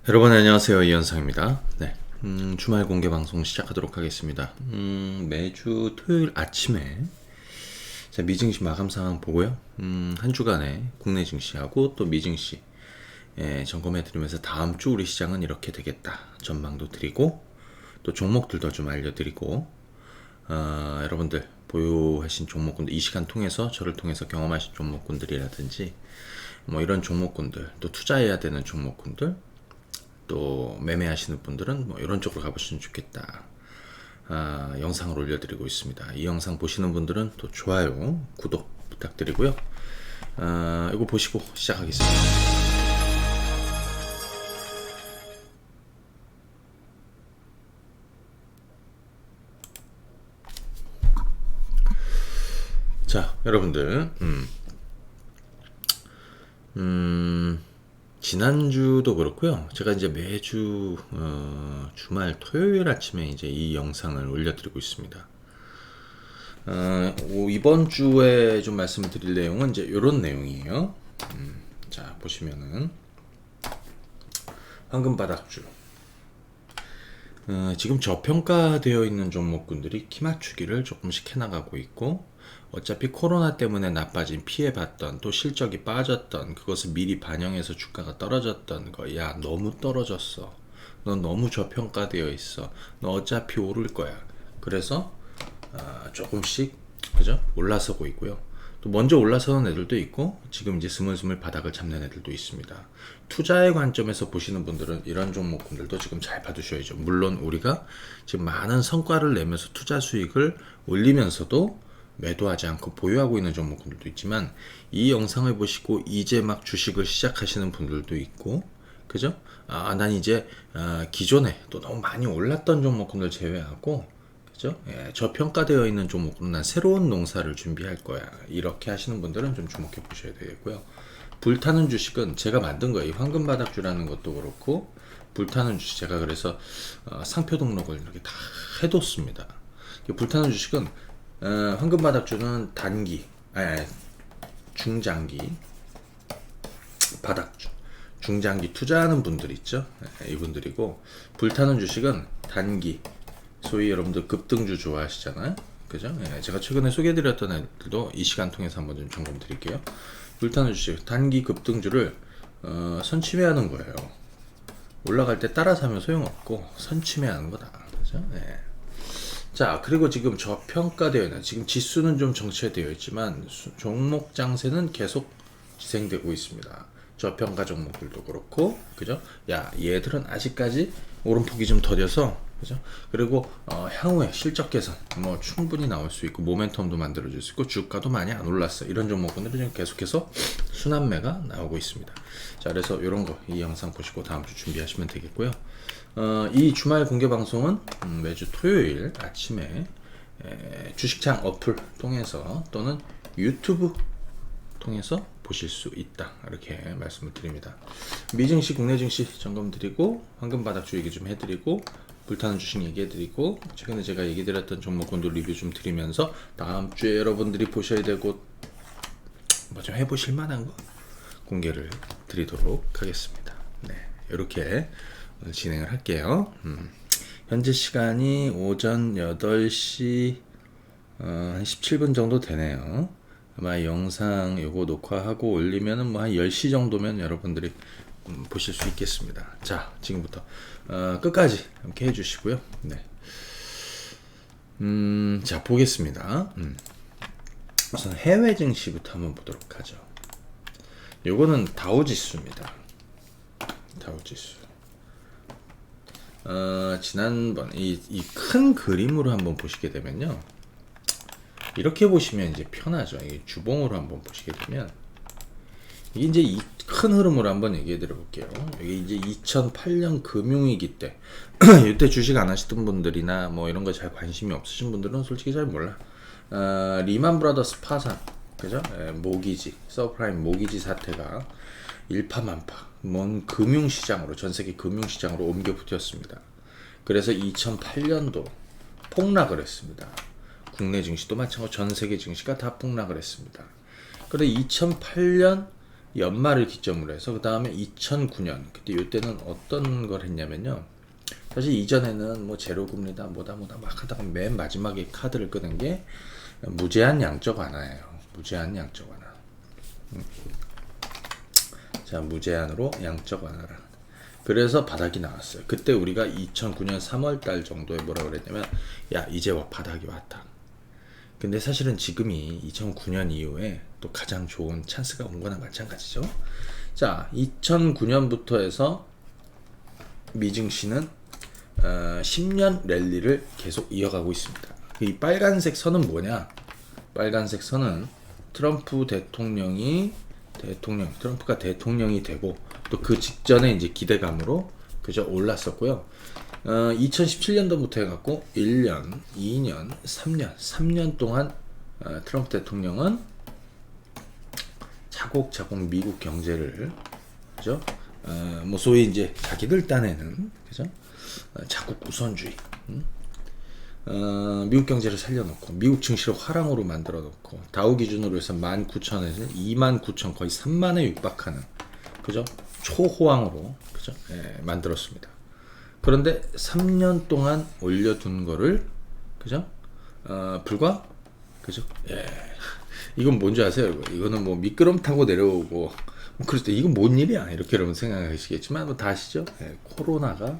여러분 안녕하세요. 이현상입니다. 네, 주말 공개 방송 시작하도록 하겠습니다. 매주 토요일 아침에 자, 미증시 마감 상황 보고요. 한 주간의 국내 증시하고 또 미증시 점검해 드리면서 다음 주 우리 시장은 이렇게 되겠다 전망도 드리고 또 종목들도 좀 알려드리고 여러분들 보유하신 종목군들 이 시간 통해서 저를 통해서 경험하신 종목군들이라든지 뭐 이런 종목군들 또 투자해야 되는 종목군들 또 매매하시는 분들은 뭐 이런 쪽으로 가보시면 좋겠다. 영상을 올려드리고 있습니다. 이 영상 보시는 분들은 또 좋아요, 구독 부탁드리고요. 이거 보시고 시작하겠습니다. 자, 여러분들, 지난주도 그렇고요. 제가 이제 매주 주말 토요일 아침에 이제 이 영상을 올려드리고 있습니다. 이번 주에 좀 말씀드릴 내용은 이제 이런 내용이에요. 자, 보시면은 황금바닥주. 지금 저평가되어 있는 종목군들이 키 맞추기를 조금씩 해나가고 있고, 어차피 코로나 때문에 나빠진 피해봤던 또 실적이 빠졌던 그것을 미리 반영해서 주가가 떨어졌던 거, 야 너무 떨어졌어, 너 너무 저평가되어 있어, 너 어차피 오를 거야. 그래서 조금씩 그죠 올라서고 있고요. 또 먼저 올라서는 애들도 있고 지금 이제 스물스물 바닥을 잡는 애들도 있습니다. 투자의 관점에서 보시는 분들은 이런 종목들도 지금 잘 봐두셔야죠. 물론 우리가 지금 많은 성과를 내면서 투자 수익을 올리면서도 매도하지 않고 보유하고 있는 종목들도 있지만, 이 영상을 보시고 이제 막 주식을 시작하시는 분들도 있고, 그죠? 난 이제 기존에 또 너무 많이 올랐던 종목들 제외하고, 그죠? 저평가되어 있는 종목은 난 새로운 농사를 준비할 거야, 이렇게 하시는 분들은 좀 주목해 보셔야 되겠고요. 불타는 주식은 제가 만든 거예요. 황금바닥주라는 것도 그렇고, 불타는 주식 제가 그래서 상표 등록을 이렇게 다 해뒀습니다. 불타는 주식은 황금바닥주는 단기, 중장기 바닥주, 중장기 투자하는 분들 있죠. 이분들이고, 불타는 주식은 단기, 소위 여러분들 급등주 좋아하시잖아요. 그죠? 제가 최근에 소개해드렸던 애들도 이 시간 통해서 한번 좀 점검 드릴게요. 불타는 주식, 단기 급등주를 선취매하는 거예요. 올라갈 때 따라 사면 소용없고 선취매하는 거다. 그죠? 자, 그리고 지금 저평가되어 있는, 지금 지수는 좀 정체되어 있지만 종목 장세는 계속 진행되고 있습니다. 저평가 종목들도 그렇고, 그죠? 야, 얘들은 아직까지 오름폭이 좀 더뎌서, 그죠? 그리고 향후에 실적 개선 뭐 충분히 나올 수 있고, 모멘텀도 만들어줄 수 있고, 주가도 많이 안 올랐어. 이런 종목들은 지금 계속해서 순환매가 나오고 있습니다. 자, 그래서 이런 거 이 영상 보시고 다음 주 준비하시면 되겠고요. 이 주말 공개 방송은 매주 토요일 아침에 주식창 어플 통해서 또는 유튜브 통해서 보실 수 있다, 이렇게 말씀을 드립니다. 미증시 국내 증시 점검 드리고, 황금바닥주 얘기 좀 해드리고, 불타는 주식 얘기해드리고, 최근에 제가 얘기 드렸던 종목군들 리뷰 좀 드리면서 다음 주에 여러분들이 보셔야 되고 뭐 좀 해보실 만한 거 공개를 드리도록 하겠습니다. 네, 이렇게 진행을 할게요. 현재 시간이 오전 8시 한 17분 정도 되네요. 아마 영상 요거 녹화하고 올리면은 뭐 한 10시 정도면 여러분들이 보실 수 있겠습니다. 자, 지금부터 끝까지 함께 해주시고요. 네. 자, 보겠습니다. 우선 해외 증시부터 한번 보도록 하죠. 요거는 다우지수입니다. 다우지수. 지난번 이 큰 그림으로 한번 보시게 되면요, 이렇게 보시면 이제 편하죠. 이게 주봉으로 한번 보시게 되면, 이게 이제 이 큰 흐름으로 한번 얘기해 드려 볼게요. 여기 이제 2008년 금융위기 때 이때 주식 안 하시던 분들이나 뭐 이런 거 잘 관심이 없으신 분들은 솔직히 잘 몰라. 리만 브라더스 파산, 그죠? 모기지, 서프라임 모기지 사태가 일파만파 먼 금융시장으로, 전세계 금융시장으로 옮겨 붙였습니다. 그래서 2008년도 폭락을 했습니다. 국내 증시도 마찬가지로 전세계 증시가 다 폭락을 했습니다. 그래 2008년 연말을 기점으로 해서 그 다음에 2009년 그때 이때는 어떤 걸 했냐면요. 사실 이전에는 뭐 제로금리다 뭐다 막 하다가 맨 마지막에 카드를 끄는 게 무제한 양적 완화예요. 무제한 양적 완화. 자, 무제한으로 양적 완화라. 그래서 바닥이 나왔어요. 그때 우리가 2009년 3월달 정도에 뭐라 그랬냐면, 야 이제 바닥이 왔다. 근데 사실은 지금이 2009년 이후에 또 가장 좋은 찬스가 온 거나 마찬가지죠. 자, 2009년부터 해서 미증시는 10년 랠리를 계속 이어가고 있습니다. 이 빨간색 선은 뭐냐? 빨간색 선은 트럼프가 대통령이 되고 또 그 직전에 이제 기대감으로 그저 올랐었고요. 2017년도부터 해갖고 1년, 2년, 3년 동안 트럼프 대통령은 차곡차곡 미국 경제를 그죠? 뭐 소위 이제 자기들 딴에는 그죠? 자국 우선주의, 미국 경제를 살려놓고 미국 증시를 화랑으로 만들어놓고 다우 기준으로 해서 19,000에서 29,000 거의 3만에 육박하는 그죠? 초호황으로 그죠? 만들었습니다. 그런데 3년 동안 올려둔 거를 그죠? 불과 그죠? 이건 뭔지 아세요? 이거는 뭐 미끄럼 타고 내려오고 뭐 그럴 때 이건 뭔 일이야? 이렇게 여러분 생각하시겠지만 뭐 다 아시죠? 코로나가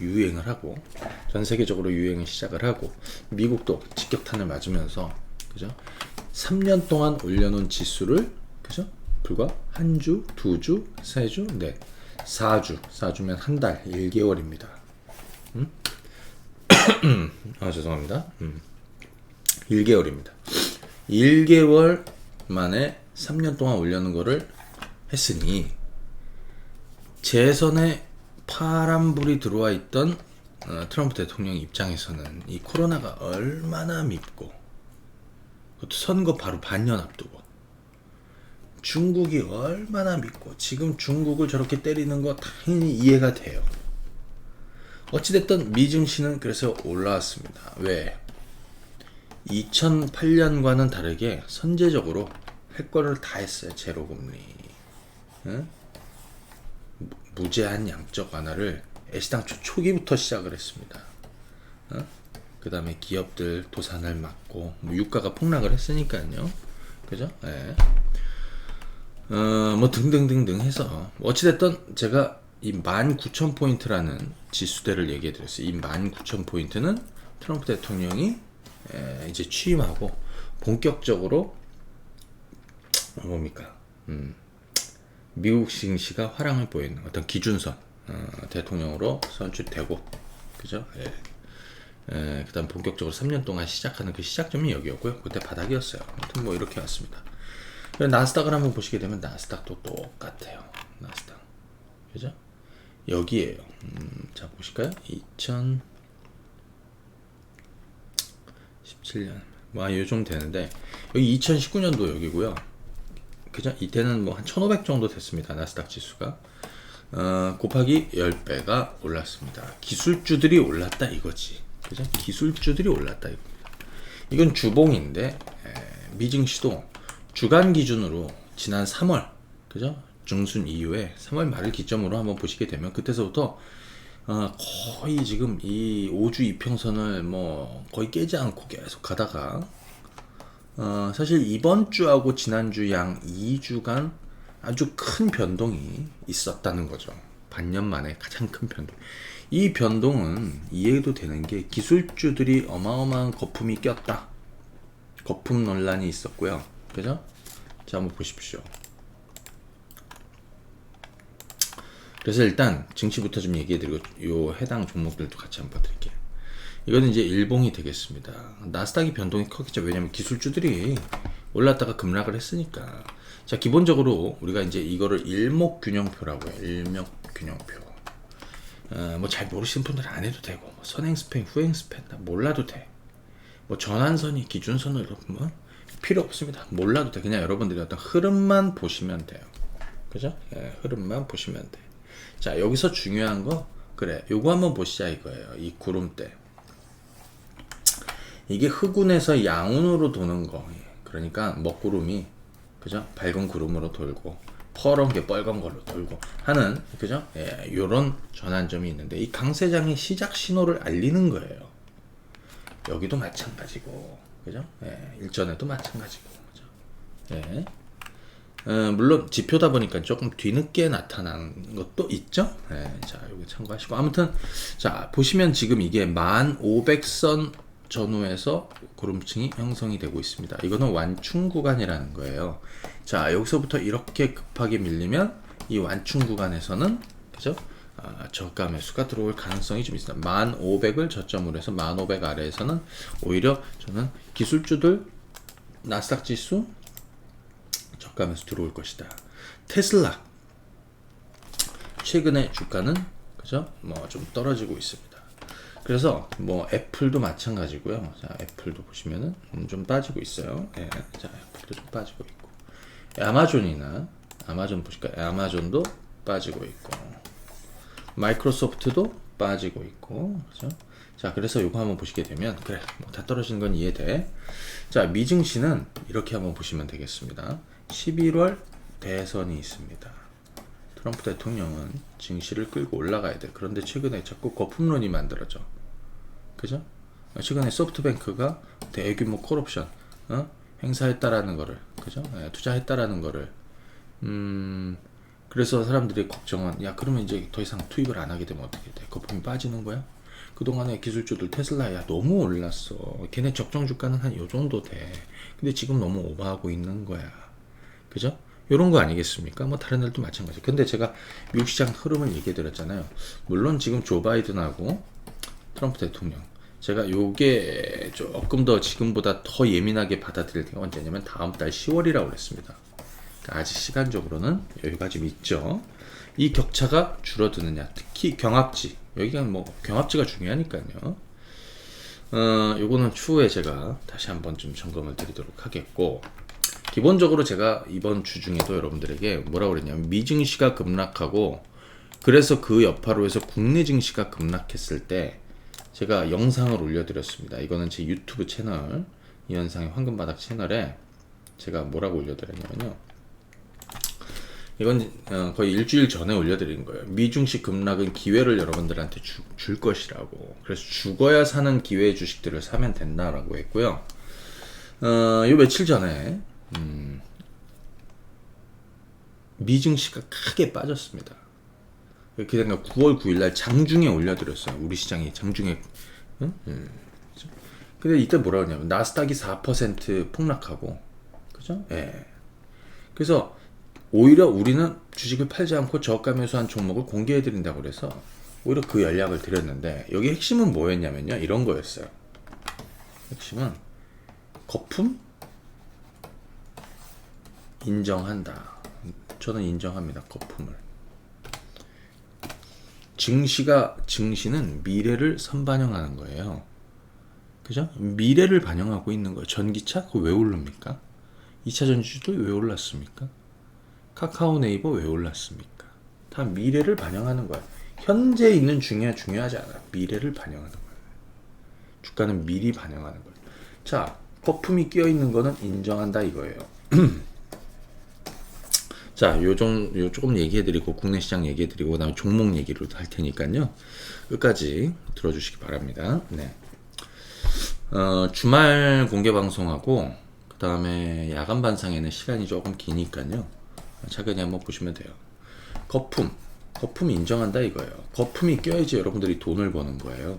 유행을 하고 전 세계적으로 유행을 시작을 하고 미국도 직격탄을 맞으면서 그죠? 3년 동안 올려놓은 지수를 그죠? 불과 한 주, 두 주, 세 주, 넷, 4주면 한 달, 1개월입니다. 죄송합니다. 1개월입니다. 1개월 만에 3년 동안 올려놓은 거를 했으니 재선에 파란불이 들어와 있던 트럼프 대통령 입장에서는 이 코로나가 얼마나 밉고 그것도 선거 바로 반년 앞두고 중국이 얼마나 밉고 지금 중국을 저렇게 때리는 거 당연히 이해가 돼요. 어찌됐든 미증시는 그래서 올라왔습니다. 왜? 2008년과는 다르게 선제적으로 할 거를 다 했어요. 제로금리, 무제한 양적 완화를 애시당초 초기부터 시작을 했습니다. 그 다음에 기업들 도산을 막고 뭐 유가가 폭락을 했으니까요. 그죠? 뭐 등등등등 해서 어찌됐든 제가 이 19,000포인트라는 지수대를 얘기해 드렸어요. 이 19,000포인트는 트럼프 대통령이 이제 취임하고 본격적으로 뭡니까? 미국 증시가 화랑을 보이는 어떤 기준선 대통령으로 선출되고 그죠? 그다음 본격적으로 3년 동안 시작하는 그 시작점이 여기였고요. 그때 바닥이었어요. 아무튼 뭐 이렇게 왔습니다. 나스닥을 한번 보시게 되면 나스닥도 똑같아요. 나스닥 그죠? 여기에요. 자 보실까요? 2017년 요즘 되는데 여기 2019년도 여기고요. 그죠? 이때는 뭐 한 1,500 정도 됐습니다. 나스닥 지수가 곱하기 10배가 올랐습니다. 기술주들이 올랐다 이거지. 그죠? 기술주들이 올랐다 이겁니다. 이건 주봉인데 미증시도 주간 기준으로 지난 3월 그죠? 중순 이후에 3월 말을 기점으로 한번 보시게 되면 그때서부터 거의 지금 이 5주 이평선을 뭐 거의 깨지 않고 계속 가다가 사실 이번 주하고 지난주 양 2주간 아주 큰 변동이 있었다는 거죠. 반년 만에 가장 큰 변동. 이 변동은 이해도 되는 게 기술주들이 어마어마한 거품이 꼈다. 거품 논란이 있었고요. 그죠? 자, 한번 보십시오. 그래서 일단 증시부터 좀 얘기해드리고 요 해당 종목들도 같이 한번 봐드릴게요. 이거는 이제 일봉이 되겠습니다. 나스닥이 변동이 크겠죠. 왜냐면 기술주들이 올랐다가 급락을 했으니까. 자, 기본적으로 우리가 이제 이거를 일목균형표라고 해요. 일목균형표. 뭐 잘 모르시는 분들은 안 해도 되고, 뭐 선행스팬, 후행스팬 다 몰라도 돼. 뭐 전환선이 기준선으로 뭐 필요 없습니다. 몰라도 돼. 그냥 여러분들이 어떤 흐름만 보시면 돼요. 그죠? 흐름만 보시면 돼. 자, 여기서 중요한 거, 그래, 요거 한번 보시자 이거예요. 이 구름대. 이게 흑운에서 양운으로 도는 거. 그러니까 먹구름이 그죠? 밝은 구름으로 돌고 퍼런 게 빨간 걸로 돌고 하는, 그죠? 예, 요런 전환점이 있는데 이 강세장의 시작 신호를 알리는 거예요. 여기도 마찬가지고, 그죠? 예, 일전에도 마찬가지고, 그죠? 예. 물론 지표다 보니까 조금 뒤늦게 나타난 것도 있죠. 네, 자, 여기 참고하시고 아무튼 자 보시면 지금 이게 1500선 전후에서 구름층이 형성이 되고 있습니다. 이거는 완충 구간이라는 거예요. 자, 여기서부터 이렇게 급하게 밀리면 이 완충 구간에서는, 그죠? 저가 매수가 들어올 가능성이 좀 있습니다. 1500을 저점으로 해서 1500 아래에서는 오히려 저는 기술주들 나스닥 지수 저가면서 들어올 것이다. 테슬라 최근에 주가는, 그죠? 뭐 좀 떨어지고 있습니다. 그래서 뭐 애플도 마찬가지고요. 자, 애플도 보시면은 좀 빠지고 있어요. 예. 자, 애플도 좀 빠지고 있고. 아마존이나 아마존 보실까요? 아마존도 빠지고 있고. 마이크로소프트도 빠지고 있고. 그죠? 자, 그래서 요거 한번 보시게 되면 그래, 뭐 다 떨어지는 건 이해돼. 자, 미증시는 이렇게 한번 보시면 되겠습니다. 11월 대선이 있습니다. 트럼프 대통령은 증시를 끌고 올라가야 돼. 그런데 최근에 자꾸 거품론이 만들어져. 그죠? 최근에 소프트뱅크가 대규모 콜옵션 행사했다라는 거를, 그죠? 예, 투자했다라는 거를, 그래서 사람들이 걱정은, 야, 그러면 이제 더 이상 투입을 안 하게 되면 어떻게 돼? 거품이 빠지는 거야? 그동안에 기술주들 테슬라야 너무 올랐어. 걔네 적정 주가는 한 요 정도 돼. 근데 지금 너무 오버하고 있는 거야. 그죠? 요런 거 아니겠습니까? 뭐 다른 애들도 마찬가지. 근데 제가 미국 시장 흐름을 얘기해 드렸잖아요. 물론 지금 조 바이든하고 트럼프 대통령, 제가 요게 조금 더 지금보다 더 예민하게 받아들일 때가 언제냐면 다음 달 10월이라고 그랬습니다. 그러니까 아직 시간적으로는 여유가 좀 있죠. 이 격차가 줄어드느냐, 특히 경합지, 여기가 뭐 경합지가 중요하니까요. 요거는 추후에 제가 다시 한번 좀 점검을 드리도록 하겠고, 기본적으로 제가 이번 주 중에도 여러분들에게 뭐라고 그랬냐면 미증시가 급락하고, 그래서 그 여파로 해서 국내 증시가 급락했을 때 제가 영상을 올려드렸습니다. 이거는 제 유튜브 채널 이현상의 황금바닥 채널에 제가 뭐라고 올려드렸냐면요, 이건 거의 일주일 전에 올려드린 거예요. 미증시 급락은 기회를 여러분들한테 줄 것이라고. 그래서 죽어야 사는 기회 주식들을 사면 된다라고 했고요. 요 며칠 전에 미증시가 크게 빠졌습니다. 그렇게 된 거 9월 9일날 장중에 올려드렸어요. 우리 시장이 장중에. 근데 이때 뭐라 그러냐면 나스닥이 4% 폭락하고, 그죠? 예. 그래서 오히려 우리는 주식을 팔지 않고 저가 매수한 종목을 공개해드린다고 그래서 오히려 그 전략을 드렸는데, 여기 핵심은 뭐였냐면요, 이런 거였어요. 핵심은 거품 인정한다. 저는 인정합니다. 거품을. 증시는 미래를 선반영하는 거예요. 그죠? 미래를 반영하고 있는 거예요. 전기차 그거 왜 오릅니까? 2차 전지도 왜 올랐습니까? 카카오 네이버 왜 올랐습니까? 다 미래를 반영하는 거야. 현재 있는 중요하지 않아. 미래를 반영하는 거야. 주가는 미리 반영하는 거야. 자, 거품이 끼어 있는 거는 인정한다 이거예요. 자, 요 조금 얘기해드리고 국내 시장 얘기해드리고 그다음에 종목 얘기를 할 테니까요. 끝까지 들어주시기 바랍니다. 네. 주말 공개 방송하고 그다음에 야간 반상에는 시간이 조금 기니까요. 차근히 한번 보시면 돼요. 거품 인정한다 이거예요. 거품이 껴야지 여러분들이 돈을 버는 거예요.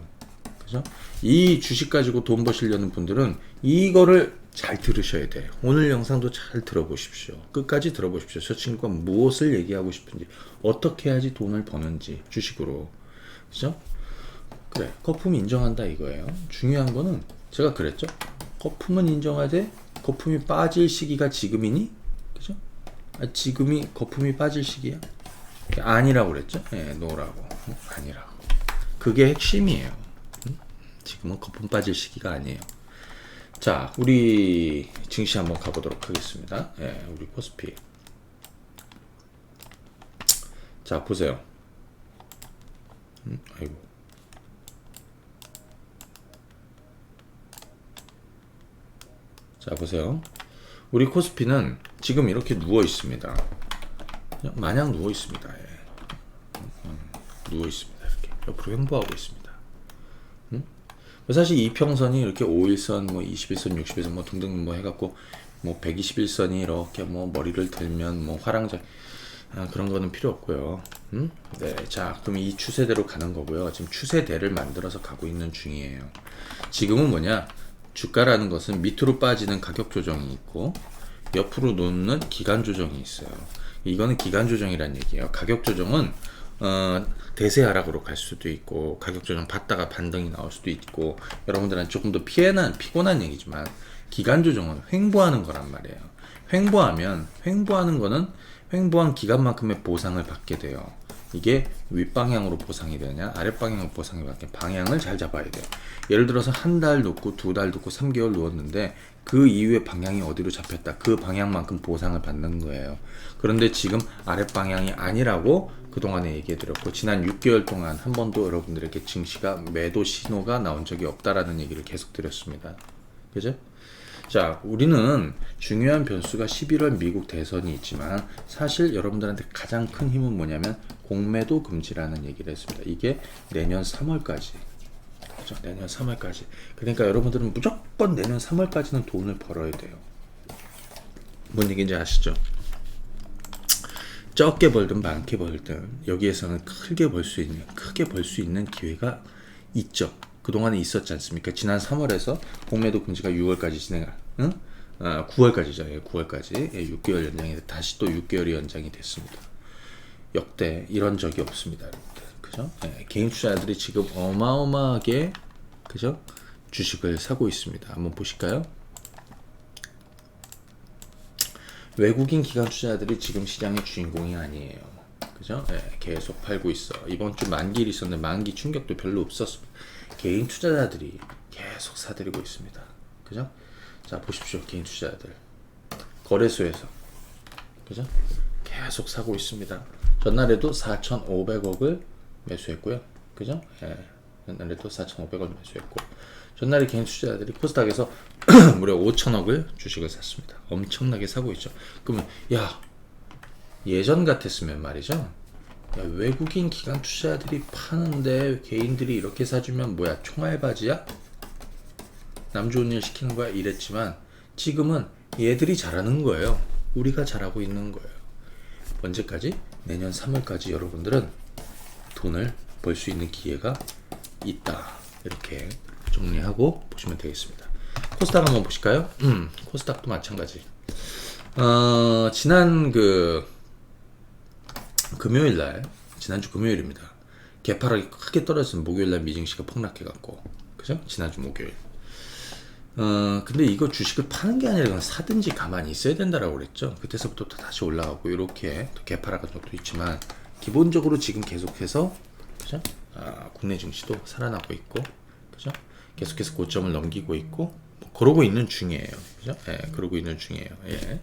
그죠? 이 주식 가지고 돈 버시려는 분들은 이거를 잘 들으셔야 돼요. 오늘 영상도 잘 들어보십시오. 끝까지 들어보십시오. 저 친구가 무엇을 얘기하고 싶은지, 어떻게 해야지 돈을 버는지 주식으로. 그죠? 그래, 거품 인정한다 이거예요. 중요한 거는 제가 그랬죠. 거품은 인정하되 거품이 빠질 시기가 지금이니? 그죠? 지금이 거품이 빠질 시기야? 아니라고 그랬죠? 예, 노라고. 아니라고. 그게 핵심이에요. 지금은 거품 빠질 시기가 아니에요. 자, 우리 증시 한번 가보도록 하겠습니다. 예, 우리 코스피. 자, 보세요. 아이고. 자, 보세요. 우리 코스피는 지금 이렇게 누워 있습니다. 그냥 마냥 누워 있습니다. 예. 누워 있습니다. 이렇게 옆으로 횡보하고 있습니다. 사실 이평선이 이렇게 5일선, 뭐 21선, 60일선 뭐 등등 뭐 해갖고 뭐 121선이 이렇게 뭐 머리를 들면 뭐 화랑장 그런 거는 필요 없고요. 네, 자 그럼 이 추세대로 가는 거고요. 지금 추세대를 만들어서 가고 있는 중이에요. 지금은 뭐냐? 주가라는 것은 밑으로 빠지는 가격 조정이 있고 옆으로 놓는 기간 조정이 있어요. 이거는 기간 조정이란 얘기예요. 가격 조정은 대세 하락으로 갈 수도 있고 가격 조정 받다가 반등이 나올 수도 있고 여러분들한테 조금 더 피곤한 얘기지만 기간 조정은 횡보하는 거란 말이에요. 횡보하는 거는 횡보한 기간만큼의 보상을 받게 돼요. 이게 윗방향으로 보상이 되냐 아랫방향으로 보상이 받게 방향을 잘 잡아야 돼요. 예를 들어서 한 달 놓고 두 달 놓고 3개월 놓았는데 그 이후에 방향이 어디로 잡혔다. 그 방향만큼 보상을 받는 거예요. 그런데 지금 아랫방향이 아니라고 그동안에 얘기해드렸고 지난 6개월 동안 한 번도 여러분들에게 증시가 매도 신호가 나온 적이 없다라는 얘기를 계속 드렸습니다. 그죠? 자, 우리는 중요한 변수가 11월 미국 대선이 있지만 사실 여러분들한테 가장 큰 힘은 뭐냐면 공매도 금지라는 얘기를 했습니다. 이게 내년 3월까지. 그죠? 내년 3월까지. 그러니까 여러분들은 무조건 내년 3월까지는 돈을 벌어야 돼요. 뭔 얘기인지 아시죠? 적게 벌든 많게 벌든 여기에서는 크게 벌 수 있는 기회가 있죠. 그동안에 있었지 않습니까? 지난 3월에서 공매도 금지가 6월까지 9월까지죠. 예, 9월까지 6개월 연장이 다시 또 6개월이 연장이 됐습니다. 역대 이런 적이 없습니다, 여러분들. 그죠? 예, 개인 투자자들이 지금 어마어마하게 그죠? 주식을 사고 있습니다. 한번 보실까요? 외국인 기관 투자자들이 지금 시장의 주인공이 아니에요. 그죠? 예, 계속 팔고 있어. 이번 주 만기일이 있었는데 만기 충격도 별로 없었습니다. 개인 투자자들이 계속 사들이고 있습니다. 그죠? 자, 보십시오. 개인 투자자들. 거래소에서. 그죠? 계속 사고 있습니다. 전날에도 4,500억을 매수했고요. 그죠? 예. 전날에도 4,500억 매수했고. 전날에 개인 투자자들이 코스닥에서 무려 5천억을 주식을 샀습니다. 엄청나게 사고 있죠. 그러면, 야, 예전 같았으면 말이죠. 야, 외국인 기관 투자자들이 파는데 개인들이 이렇게 사주면 뭐야 총알바지야? 남 좋은 일 시키는 거야? 이랬지만 지금은 얘들이 잘하는 거예요. 우리가 잘하고 있는 거예요. 언제까지? 내년 3월까지 여러분들은 돈을 벌 수 있는 기회가 있다. 이렇게 정리하고 보시면 되겠습니다. 코스닥 한번 보실까요? 코스닥도 마찬가지. 지난 금요일날, 지난주 금요일입니다. 개파락이 크게 떨어졌으면 목요일날 미증시가 폭락해갖고, 그죠? 지난주 목요일. 근데 이거 주식을 파는 게 아니라 그냥 사든지 가만히 있어야 된다라고 그랬죠. 그때서부터 또 다시 올라가고, 이렇게 또 개파락은 것도 있지만, 기본적으로 지금 계속해서, 그죠? 국내 증시도 살아나고 있고, 그죠? 계속해서 고점을 넘기고 있고, 그러고 있는 중이에요. 그죠? 예, 그러고 있는 중이에요. 예.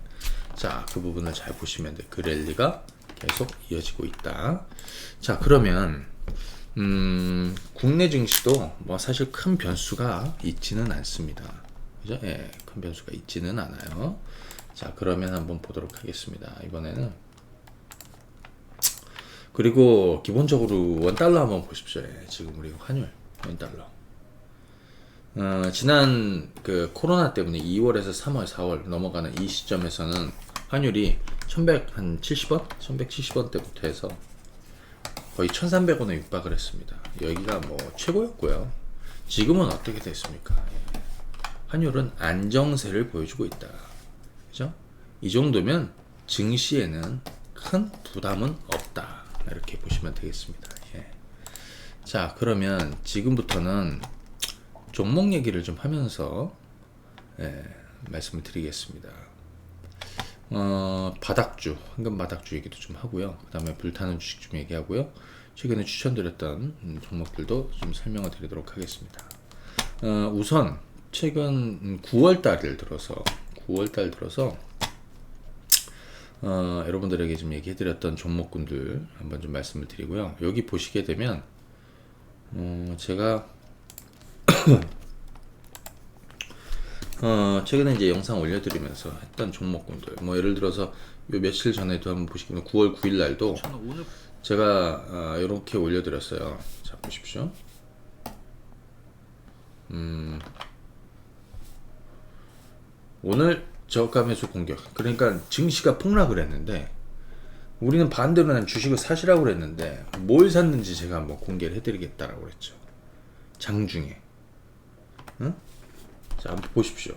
자, 그 부분을 잘 보시면 돼요. 그 랠리가 계속 이어지고 있다. 자, 그러면 국내 증시도 뭐 사실 큰 변수가 있지는 않습니다. 그죠? 예, 큰 변수가 있지는 않아요. 자, 그러면 한번 보도록 하겠습니다. 이번에는 그리고 기본적으로 원달러 한번 보십시오. 예, 지금 우리 환율 원달러. 지난 코로나 때문에 2월에서 3월, 4월 넘어가는 이 시점에서는 환율이 1170원? 1170원대부터 해서 거의 1300원에 육박을 했습니다. 여기가 뭐 최고였고요. 지금은 어떻게 됐습니까? 환율은 안정세를 보여주고 있다. 그죠? 이 정도면 증시에는 큰 부담은 없다. 이렇게 보시면 되겠습니다. 예. 자, 그러면 지금부터는 종목 얘기를 좀 하면서 말씀을 드리겠습니다. 바닥주, 황금 바닥주 얘기도 좀 하고요. 그 다음에 불타는 주식 좀 얘기하고요. 최근에 추천드렸던 종목들도 좀 설명을 드리도록 하겠습니다. 우선 최근 9월달 들어서 여러분들에게 좀 얘기해드렸던 종목군들 한번 좀 말씀을 드리고요. 여기 보시게 되면 제가 최근에 이제 영상 올려드리면서 했던 종목군들, 뭐 예를 들어서 요 며칠 전에도 한번 보시면 9월 9일 날도 제가 이렇게 올려드렸어요. 자, 보십시오. 오늘 저가 매수 공격. 그러니까 증시가 폭락을 했는데 우리는 반대로는 주식을 사시라고 그랬는데 뭘 샀는지 제가 한번 공개를 해드리겠다라고 그랬죠. 장중에. 응? 자, 한번 보십시오.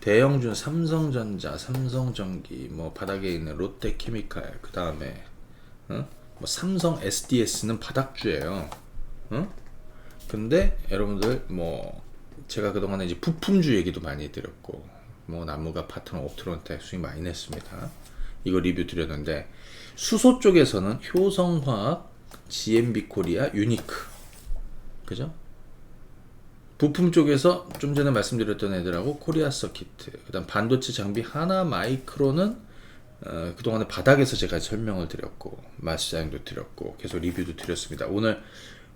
대형주 삼성전자, 삼성전기, 뭐 바닥에 있는 롯데케미칼, 그 다음에 뭐 삼성 SDS는 바닥주예요. 근데 여러분들 뭐 제가 그동안에 이제 부품주 얘기도 많이 드렸고 뭐 나무가 파트너 옵트론텍 수익 많이 냈습니다. 이거 리뷰 드렸는데 수소 쪽에서는 효성화학, GMB코리아, 유니크, 그죠? 부품 쪽에서 좀 전에 말씀드렸던 애들하고 코리아 서키트, 그다음 반도체 장비 하나 마이크로는 그동안에 바닥에서 제가 설명을 드렸고 마시장도 드렸고 계속 리뷰도 드렸습니다. 오늘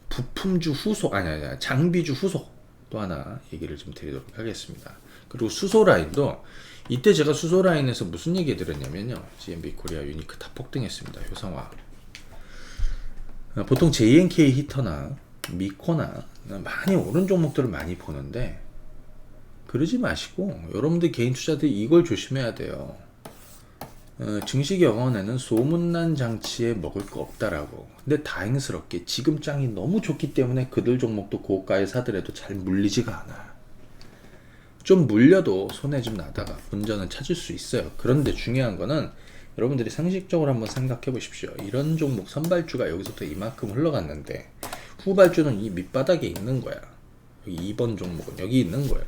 부품주 후속 아니 장비주 후속 또 하나 얘기를 좀 드리도록 하겠습니다. 그리고 수소 라인도 이때 제가 수소 라인에서 무슨 얘기 드렸냐면요. GMB 코리아 유니크 다 폭등했습니다. 효성화. 보통 JNK 히터나 미코나 많이 오른 종목들을 많이 보는데 그러지 마시고 여러분들 개인 투자들 이걸 조심해야 돼요. 증시경원에는 소문난 장치에 먹을 거 없다라고. 근데 다행스럽게 지금 장이 너무 좋기 때문에 그들 종목도 고가에 사더라도 잘 물리지가 않아. 좀 물려도 손해 좀 나다가 본전을 찾을 수 있어요. 그런데 중요한 거는 여러분들이 상식적으로 한번 생각해 보십시오. 이런 종목 선발주가 여기서부터 이만큼 흘러갔는데 후발주는 이 밑바닥에 있는 거야. 여기 2번 종목은 여기 있는 거예요.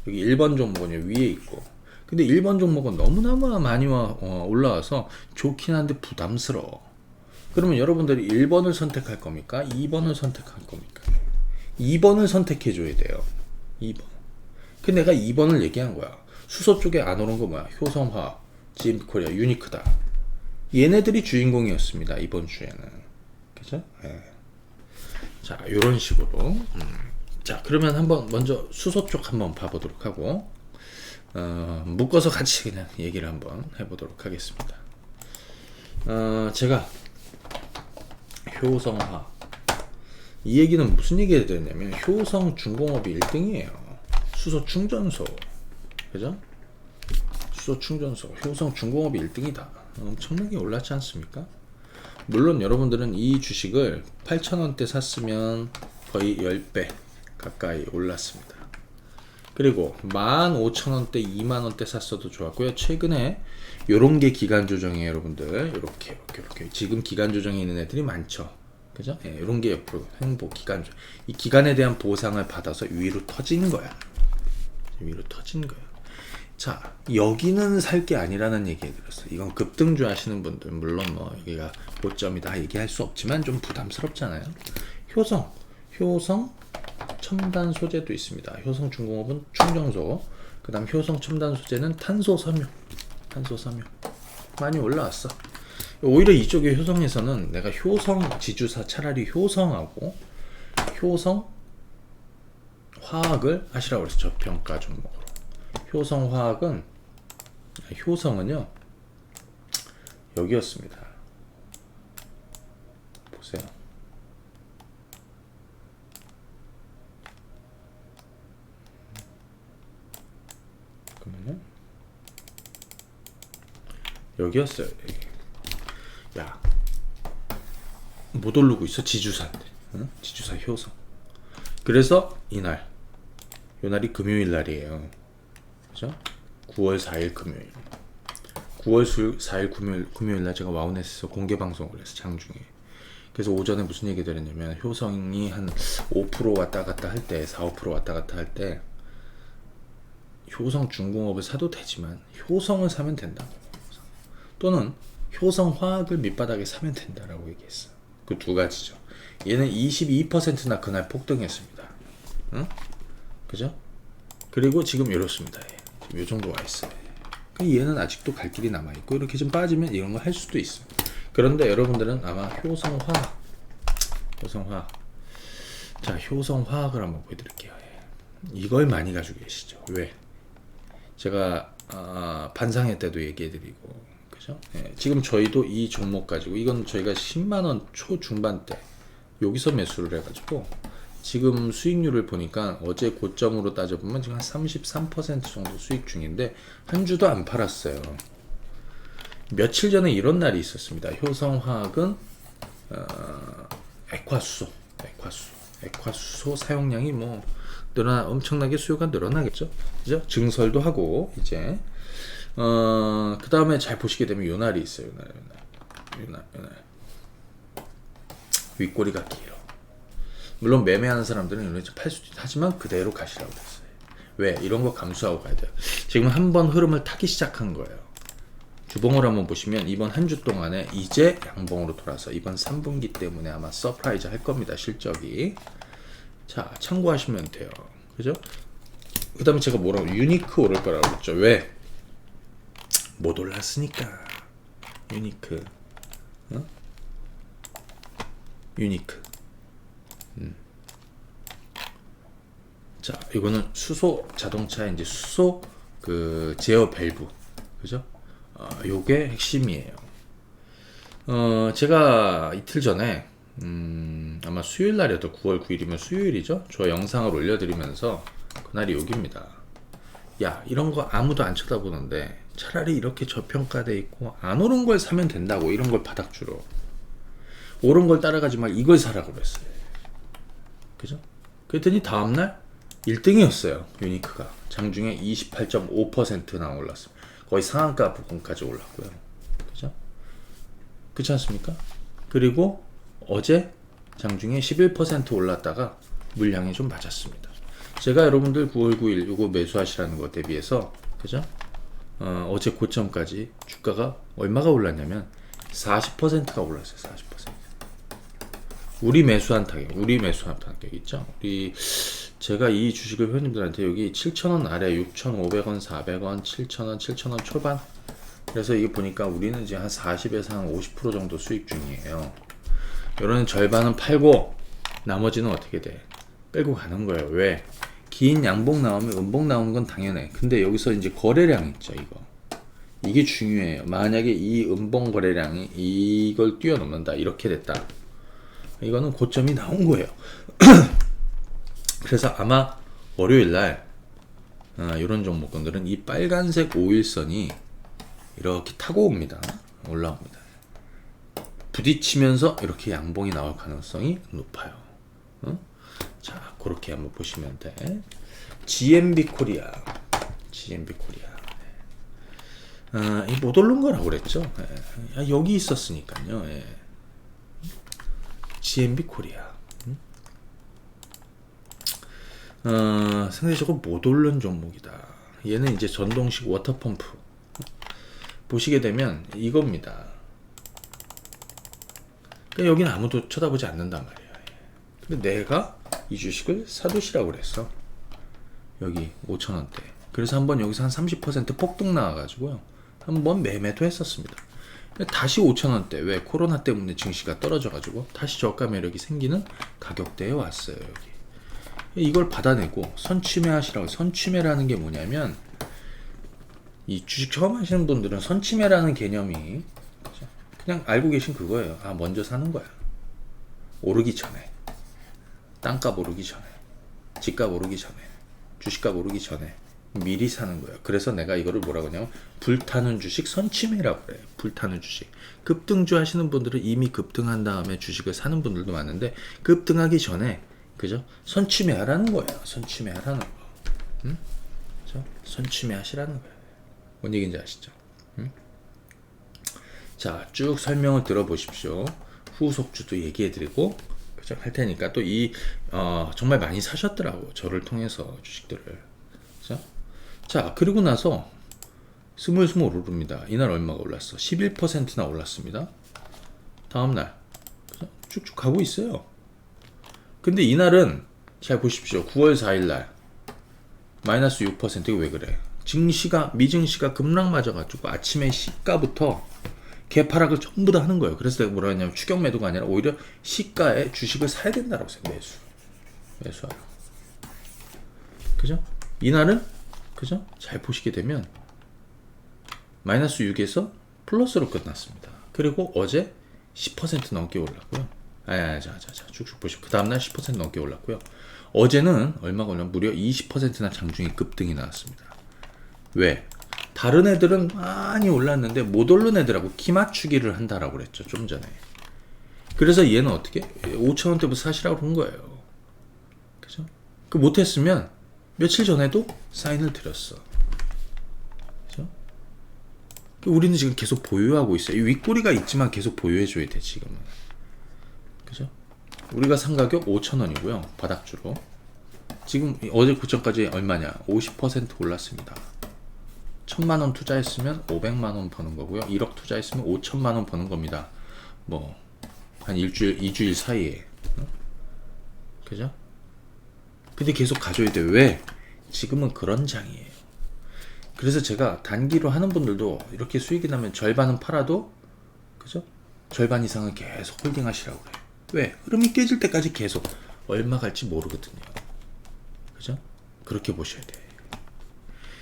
여기 1번 종목은 여기 위에 있고. 근데 1번 종목은 너무너무 많이 올라와서 좋긴 한데 부담스러워. 그러면 여러분들이 1번을 선택할 겁니까? 2번을 선택할 겁니까? 2번을 선택해 줘야 돼요. 2번. 그 내가 2번을 얘기한 거야. 수소 쪽에 안 오른 거 뭐야? 효성화, GM코리아, 유니크다. 얘네들이 주인공이었습니다. 이번 주에는. 그죠? 네. 자, 요런 식으로. 자, 그러면 한번 먼저 수소 쪽 한번 봐보도록 하고 묶어서 같이 그냥 얘기를 한번 해보도록 하겠습니다. 제가 효성화 이 얘기는 무슨 얘기가 되냐면 효성중공업이 1등이에요. 수소 충전소, 그죠? 수소 충전소, 효성중공업이 1등이다. 엄청나게 올랐지 않습니까? 물론 여러분들은 이 주식을 8,000원대 샀으면 거의 10배 가까이 올랐습니다. 그리고 15,000원대, 2만원대 샀어도 좋았고요. 최근에 요런 게 기간 조정이에요, 여러분들. 요렇게. 지금 기간 조정이 있는 애들이 많죠. 그죠? 예, 요런 게 옆으로 행보 기간 조정. 이 기간에 대한 보상을 받아서 위로 터진 거야. 위로 터진 거야. 자, 여기는 살 게 아니라는 얘기 해드렸어요. 이건 급등주 하시는 분들, 물론 뭐 여기가 고점이다 얘기할 수 없지만 좀 부담스럽잖아요. 효성 첨단 소재도 있습니다. 효성중공업은 충전소, 그 다음 효성 첨단 소재는 탄소섬유 많이 올라왔어. 오히려 이쪽에 효성에서는 내가 효성 지주사 차라리 효성하고 효성 화학을 하시라고 그랬어. 저평가 종목으로. 효성은요 여기였습니다. 보세요. 그러면은 여기였어요. 여기. 야, 못 오르고 있어. 지주사인데. 응? 지주사 효성. 그래서 요날이 금요일 날이에요. 그죠? 9월 4일 금요일. 9월 4일 금요일 날 제가 와우넷에서 공개 방송을 했어. 장중에. 그래서 오전에 무슨 얘기 드렸냐면 효성이 한 5% 왔다 갔다 할 때, 4, 5% 왔다 갔다 할 때 효성중공업을 사도 되지만 효성을 사면 된다. 또는 효성화학을 밑바닥에 사면 된다라고 얘기했어. 그 두 가지죠. 얘는 22%나 그날 폭등했습니다. 응? 그죠? 그리고 지금 이렇습니다. 지금 요 정도 와 있어요. 얘는 아직도 갈 길이 남아 있고 이렇게 좀 빠지면 이런 거 할 수도 있어. 그런데 여러분들은 아마 효성화학. 자, 효성화학을 한번 보여드릴게요. 이걸 많이 가지고 계시죠. 왜? 제가 반상회 때도 얘기해드리고, 그죠? 예, 지금 저희도 이 종목 가지고 이건 저희가 10만 원 초중반 때 여기서 매수를 해가지고 지금 수익률을 보니까 어제 고점으로 따져보면 지금 한 33% 정도 수익 중인데 한 주도 안 팔았어요. 며칠 전에 이런 날이 있었습니다. 효성화학은 액화수소 사용량이 뭐 엄청나게 수요가 늘어나겠죠. 그죠? 증설도 하고 이제 그 다음에 잘 보시게 되면 요 날이 있어요. 요 날. 윗꼬리가 길어. 물론 매매하는 사람들은 이런 팔 수도 있다. 하지만 그대로 가시라고 했어요. 왜? 이런 거 감수하고 가야 돼요. 지금 한번 흐름을 타기 시작한 거예요. 주봉을 한번 보시면 이번 한 주 동안에 이제 양봉으로 돌아서 이번 3분기 때문에 아마 서프라이즈 할 겁니다. 실적이. 자, 참고하시면 돼요. 그죠? 그 다음에 제가 뭐라고 유니크 오를 거라고 그랬죠. 왜? 못 올랐으니까. 유니크. 유니크. 자, 이거는 수소 자동차 이제 수소 그 제어 밸브. 그죠? 요게 핵심이에요. 제가 이틀 전에 아마 수요일 날이었던 9월 9일이면 수요일이죠. 저 영상을 올려드리면서 그날이 여기입니다. 야, 이런 거 아무도 안 쳐다보는데 차라리 이렇게 저평가돼 있고 안 오른 걸 사면 된다고. 이런 걸 바닥주로 오른 걸 따라가지 말고 이걸 사라고 그랬어요. 그죠? 그랬더니 다음날 1등이었어요. 유니크가 장중에 28.5%나 올랐습니다. 거의 상한가 부분까지 올랐고요. 그죠? 그렇지 않습니까? 그리고 어제 장중에 11% 올랐다가 물량이 좀 맞았습니다. 제가 여러분들 9월 9일 요거 매수하시라는 것 대비해서, 그죠? 어제 고점까지 주가가 얼마가 올랐냐면 40%가 올랐어요. 40%. 우리 매수한 타격 있죠? 제가 이 주식을 회원님들한테 여기 7,000원 아래 6,500원, 400원, 7,000원, 7,000원 초반. 그래서 이게 보니까 우리는 이제 한 40에서 한 50% 정도 수익 중이에요. 이런 절반은 팔고 나머지는 어떻게 돼? 빼고 가는 거예요. 왜? 긴 양봉 나오면 음봉 나오는 건 당연해. 근데 여기서 이제 거래량 있죠, 이거. 이게 중요해요. 만약에 이 음봉 거래량이 이걸 뛰어넘는다. 이렇게 됐다. 이거는 고점이 나온 거예요. 그래서 아마 월요일날 이런 종목군들은 이 빨간색 5일선이 이렇게 타고 옵니다. 올라옵니다. 부딪히면서 이렇게 양봉이 나올 가능성이 높아요. 자, 그렇게 한번 보시면 돼. GMB 코리아. 이 못 오른 거라고 그랬죠. 여기 있었으니까요. GMB 코리아. 상대적으로 못 오른 종목이다. 얘는 이제 전동식 워터펌프. 보시게 되면 이겁니다. 그러니까 여기는 아무도 쳐다보지 않는단 말이에요. 근데 내가 이 주식을 사두시라고 그랬어. 여기 5,000원대. 그래서 한번 여기서 한 30% 폭등 나와가지고요. 한번 매매도 했었습니다. 다시 5,000원대. 왜? 코로나 때문에 증시가 떨어져가지고 다시 저가 매력이 생기는 가격대에 왔어요. 여기. 이걸 받아내고 선취매 하시라고. 선취매라는 게 뭐냐면 이 주식 처음 하시는 분들은 선취매라는 개념이 그냥 알고 계신 그거예요. 먼저 사는 거야. 오르기 전에. 땅값 오르기 전에. 집값 오르기 전에. 주식값 오르기 전에. 미리 사는 거예요. 그래서 내가 이거를 뭐라고 하냐면 불타는 주식 선취매라고 그래요. 불타는 주식. 급등주 하시는 분들은 이미 급등한 다음에 주식을 사는 분들도 많은데 급등하기 전에, 그죠? 선취매 하라는 거예요. 선취매 하라는 거. 그죠? 선취매 하시라는 거예요. 뭔 얘기인지 아시죠? 자, 쭉 설명을 들어보십시오. 후속주도 얘기해드리고, 그죠? 할 테니까 또 정말 많이 사셨더라고. 저를 통해서 주식들을. 그죠? 자, 그리고 나서 스물스물 오릅니다. 이날 얼마가 올랐어? 11%나 올랐습니다. 다음날. 그죠? 쭉쭉 가고 있어요. 근데 이날은 잘 보십시오. 9월 4일날 마이너스 6%가 왜 그래? 미증시가 급락 맞아가지고 아침에 시가부터 개파락을 전부 다 하는 거예요. 그래서 내가 뭐라 했냐면 추격 매도가 아니라 오히려 시가에 주식을 사야 된다라고 했어요. 매수하라. 그죠? 이날은 그죠? 잘 보시게 되면 마이너스 6에서 플러스로 끝났습니다. 그리고 어제 10% 넘게 올랐고요. 자, 쭉쭉 보시고 그 다음날 10% 넘게 올랐고요. 어제는 얼마가 올랐나? 무려 20%나 장중에 급등이 나왔습니다. 왜? 다른 애들은 많이 올랐는데 못 오른 애들하고 키 맞추기를 한다라고 그랬죠. 좀 전에. 그래서 얘는 어떻게? 5,000원대부터 사시라고 한 거예요. 그죠? 그 못했으면 며칠 전에도 사인을 드렸어. 그죠? 우리는 지금 계속 보유하고 있어요. 이 윗꼬리가 있지만 계속 보유해줘야 돼, 지금은. 그죠? 우리가 산 가격 5,000원이고요. 바닥주로. 지금 어제 고점까지 얼마냐? 50% 올랐습니다. 1,000만원 투자했으면 500만원 버는 거고요. 1억 투자했으면 5천만원 버는 겁니다. 뭐, 한 일주일, 2주일 사이에. 그죠? 근데 계속 가져야 돼. 왜? 지금은 그런 장이에요. 그래서 제가 단기로 하는 분들도 이렇게 수익이 나면 절반은 팔아도, 그죠? 절반 이상은 계속 홀딩 하시라고 그래요. 왜? 흐름이 깨질 때까지 계속 얼마 갈지 모르거든요. 그죠? 그렇게 보셔야 돼요.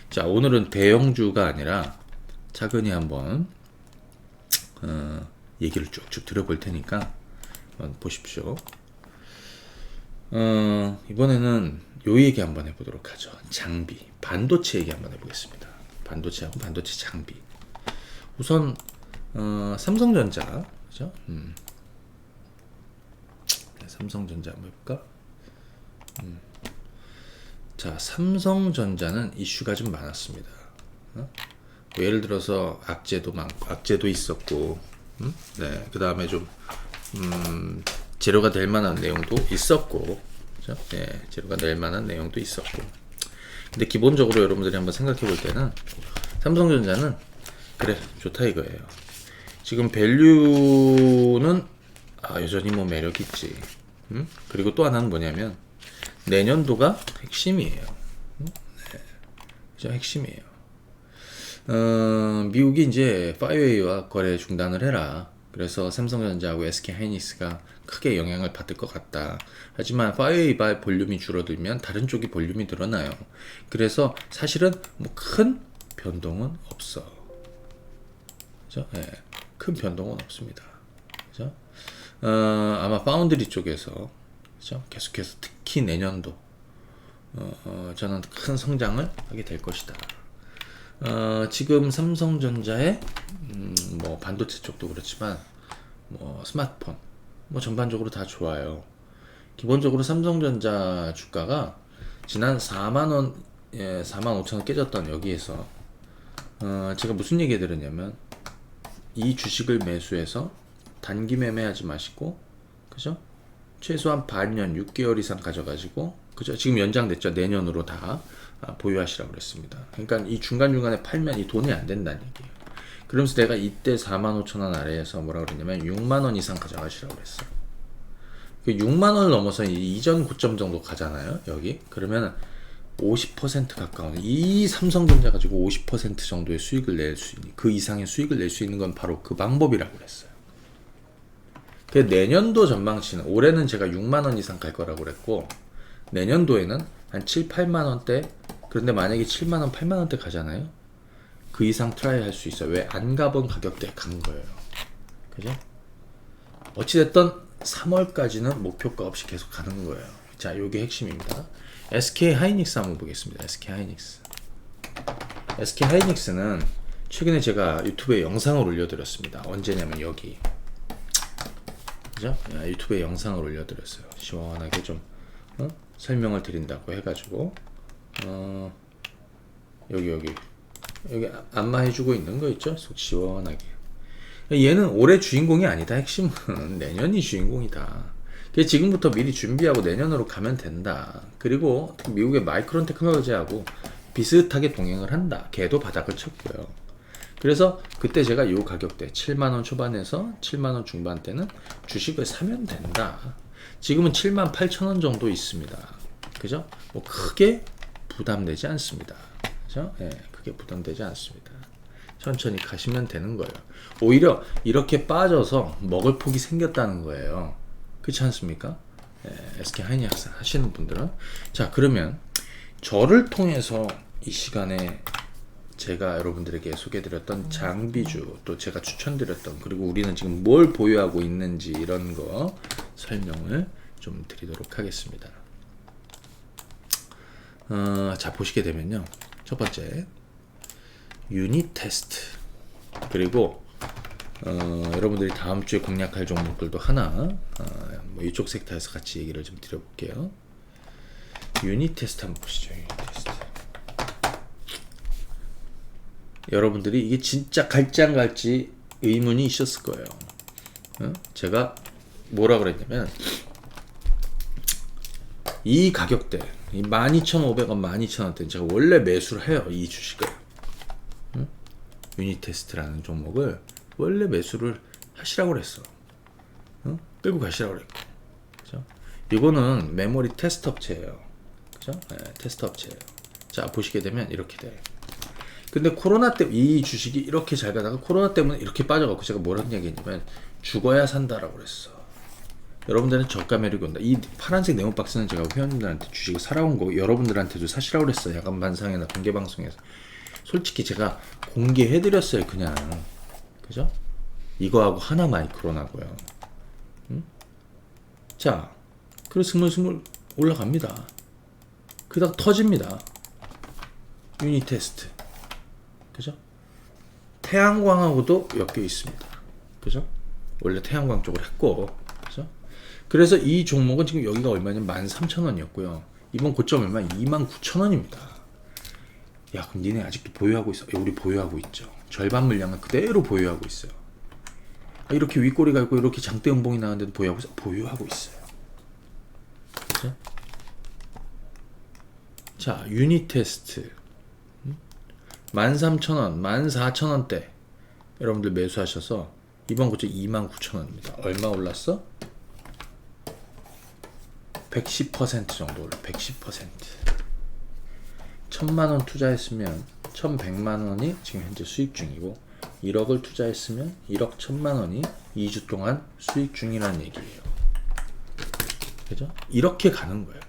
자, 오늘은 대형주가 아니라 차근히 한번 얘기를 쭉쭉 들어볼 테니까 한번 보십시오. 이번에는 요 얘기 한번 해보도록 하죠. 장비, 반도체 얘기 한번 해보겠습니다. 반도체하고 반도체 장비. 우선 삼성전자, 그죠? 삼성전자 한번 해볼까? 자, 삼성전자는 이슈가 좀 많았습니다. 뭐 예를 들어서 악재도 있었고, 네, 그 다음에 좀 재료가 될 만한 내용도 있었고, 그죠? 네, 재료가 될 만한 내용도 있었고. 근데 기본적으로 여러분들이 한번 생각해 볼 때는 삼성전자는 그래 좋다 이거예요. 지금 밸류는 여전히 뭐 매력 있지. 그리고 또 하나는 뭐냐면 내년도가 핵심이에요. 네, 그죠? 핵심이에요. 미국이 이제 파이웨이와 거래 중단을 해라. 그래서 삼성전자하고 SK하이닉스가 크게 영향을 받을 것 같다. 하지만 파이웨이바 볼륨이 줄어들면 다른 쪽이 볼륨이 늘어나요. 그래서 사실은 뭐 큰 변동은 없어. 그죠? 네, 큰 변동은 없습니다. 그죠? 아마 파운드리 쪽에서, 그죠? 계속해서 특히 내년도 저는 큰 성장을 하게 될 것이다. 지금 삼성전자의 뭐 반도체 쪽도 그렇지만 뭐 스마트폰 뭐 전반적으로 다 좋아요. 기본적으로 삼성전자 주가가 지난 4만원 45,000원 깨졌던 여기에서 제가 무슨 얘기 드렸냐면 이 주식을 매수해서 단기 매매하지 마시고, 그죠? 최소한 반년 6개월 이상 가져가지고, 그죠? 지금 연장됐죠. 내년으로 다 보유하시라고 그랬습니다. 그러니까 이 중간중간에 팔면 이 돈이 안 된다는 얘기예요. 그러면서 내가 이때 45,000원 아래에서 뭐라 그랬냐면 6만원 이상 가져가시라고 그랬어요. 6만원을 넘어서 이전 고점 정도 가잖아요. 여기. 그러면 50% 가까운 이 삼성전자 가지고 50% 정도의 수익을 낼 수 있는, 그 이상의 수익을 낼 수 있는 건 바로 그 방법이라고 그랬어요. 그 내년도 전망치는, 올해는 제가 6만원 이상 갈 거라고 그랬고, 내년도에는 한 7, 8만원대, 그런데 만약에 7만원, 8만원대 가잖아요? 그 이상 트라이 할 수 있어요. 왜? 안 가본 가격대에 간 거예요. 그죠? 어찌됐든 3월까지는 목표가 없이 계속 가는 거예요. 자, 요게 핵심입니다. SK하이닉스 한번 보겠습니다. SK하이닉스는 최근에 제가 유튜브에 영상을 올려드렸습니다. 언제냐면 여기. 그죠? 유튜브에 영상을 올려드렸어요. 시원하게 좀 설명을 드린다고 해가지고 여기 안마해주고 있는 거 있죠? 속 시원하게. 얘는 올해 주인공이 아니다. 핵심은 내년이 주인공이다. 그래서 지금부터 미리 준비하고 내년으로 가면 된다. 그리고 미국의 마이크론 테크놀로지하고 비슷하게 동행을 한다. 걔도 바닥을 쳤고요. 그래서 그때 제가 이 가격대 7만원 초반에서 7만원 중반대는 주식을 사면 된다. 지금은 78,000원 정도 있습니다. 그죠? 뭐 크게 부담되지 않습니다. 그죠? 예, 크게 부담되지 않습니다. 천천히 가시면 되는 거예요. 오히려 이렇게 빠져서 먹을 폭이 생겼다는 거예요. 그렇지 않습니까? 예, SK하이닉스 하시는 분들은. 자, 그러면 저를 통해서 이 시간에 제가 여러분들에게 소개해드렸던 장비주, 또 제가 추천드렸던, 그리고 우리는 지금 뭘 보유하고 있는지 이런 거 설명을 좀 드리도록 하겠습니다. 자, 보시게 되면요, 첫 번째 유닛 테스트, 그리고 여러분들이 다음 주에 공략할 종목들도 하나 뭐 이쪽 섹터에서 같이 얘기를 좀 드려볼게요. 유닛 테스트 한번 보시죠. 유닛 테스트. 여러분들이 이게 진짜 갈지 안 갈지 의문이 있었을 거예요. 제가 뭐라 그랬냐면, 이 가격대, 이 12,500원, 12,000원대 제가 원래 매수를 해요. 이 주식을. 유닛 테스트라는 종목을 원래 매수를 하시라고 그랬어. 끌고 가시라고 그랬고. 그죠? 이거는 메모리 테스트 업체예요. 그죠? 네, 테스트 업체예요. 자, 보시게 되면 이렇게 돼. 근데 코로나 때문에 이 주식이 이렇게 잘 가다가 코로나 때문에 이렇게 빠져갖고 제가 뭐라는 얘기했냐면, 죽어야 산다라고 그랬어. 여러분들은 저가 매력이 온다. 이 파란색 네모 박스는 제가 회원님들한테 주식을 사라온 거고, 여러분들한테도 사시라고 그랬어요. 야간 반상이나 공개 방송에서. 솔직히 제가 공개해드렸어요. 그냥. 그죠? 이거하고 하나 마이크론하고요. 자, 그래서 스물스물 올라갑니다. 그러다가 터집니다. 유닛 테스트. 그죠? 태양광하고도 엮여 있습니다. 그죠? 원래 태양광 쪽으로 했고, 그죠? 그래서 이 종목은 지금 여기가 얼마냐면 13,000원이었고요. 이번 고점 얼마? 29,000원입니다. 야, 그럼 니네 아직도 보유하고 있어? 우리 보유하고 있죠. 절반 물량은 그대로 보유하고 있어요. 이렇게 윗꼬리가 있고 이렇게 장대 음봉이 나왔는데도 보유하고 있어요. 보유하고 있어요. 그죠? 자, 유닛 테스트. 13,000원, 14,000원대 여러분들 매수하셔서 이번 고점 29,000원입니다. 얼마 올랐어? 110% 정도 올라. 110%. 1,000만원 투자했으면 1,100만원이 지금 현재 수익 중이고, 1억을 투자했으면 1억 1,000만원이 2주 동안 수익 중이라는 얘기예요. 그죠? 이렇게 가는 거예요.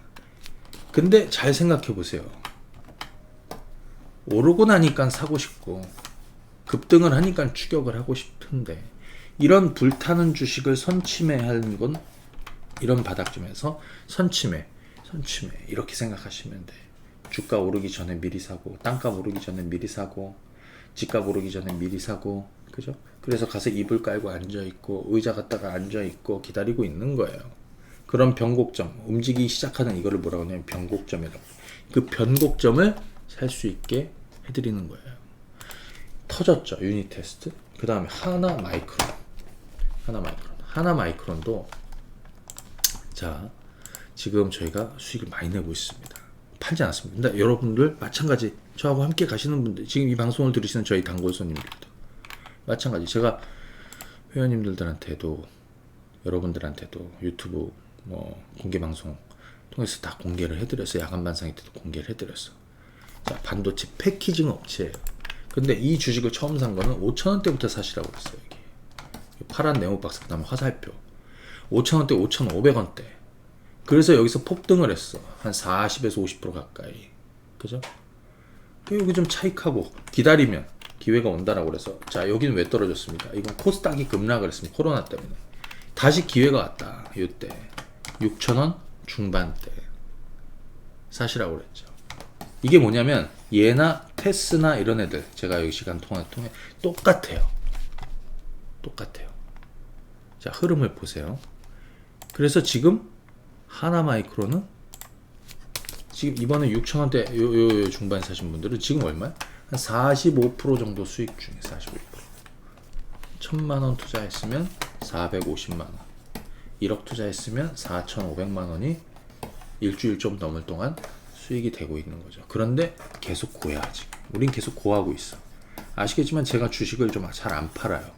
근데 잘 생각해 보세요. 오르고 나니까 사고 싶고, 급등을 하니까 추격을 하고 싶은데, 이런 불타는 주식을 선침해하는 건 이런 바닥쯤에서 선침해 이렇게 생각하시면 돼. 주가 오르기 전에 미리 사고, 땅값 오르기 전에 미리 사고, 집값 오르기 전에 미리 사고, 그죠? 그래서 가서 이불 깔고 앉아있고, 의자 갖다가 앉아있고 기다리고 있는 거예요. 그런 변곡점, 움직이기 시작하는 이거를 뭐라고 하냐면 변곡점이라고. 그 변곡점을 살 수 있게 해드리는 거예요. 터졌죠, 유닛 테스트. 그 다음에 하나 마이크론도 자, 지금 저희가 수익을 많이 내고 있습니다. 팔지 않았습니다. 근데 여러분들 마찬가지, 저하고 함께 가시는 분들, 지금 이 방송을 들으시는 저희 단골 손님들도 마찬가지. 제가 회원님들한테도 여러분들한테도 유튜브 뭐 공개 방송 통해서 다 공개를 해드렸어요. 야간 반상회 때도 공개를 해드렸어. 자, 반도체 패키징 업체예요. 근데 이 주식을 처음 산 거는 5,000원대부터 사시라고 그랬어요. 여기 파란 네모박스, 그 다음에 화살표 5,000원대, 5,500원대. 그래서 여기서 폭등을 했어. 한 40에서 50% 가까이. 그죠? 여기 좀 차익하고 기다리면 기회가 온다라고 그래서, 자, 여기는 왜 떨어졌습니까? 이건 코스닥이 급락을 했습니다. 코로나 때문에. 다시 기회가 왔다. 이때 6,000원 중반대 사시라고 그랬죠. 이게 뭐냐면 얘나 테스나 이런 애들, 제가 여기 시간 통해 똑같아요. 자, 흐름을 보세요. 그래서 지금 하나 마이크로는 지금 이번에 6,000원대 요 중반 사신 분들은 지금 얼마야? 한 45% 정도 수익 중에 45%. 1,000만원 투자했으면 450만원, 1억 투자했으면 4,500만원이 일주일 좀 넘을 동안 수익이 되고 있는 거죠. 그런데 계속 고야. 지금 우린 계속 고하고 있어. 아시겠지만 제가 주식을 좀 잘 안 팔아요.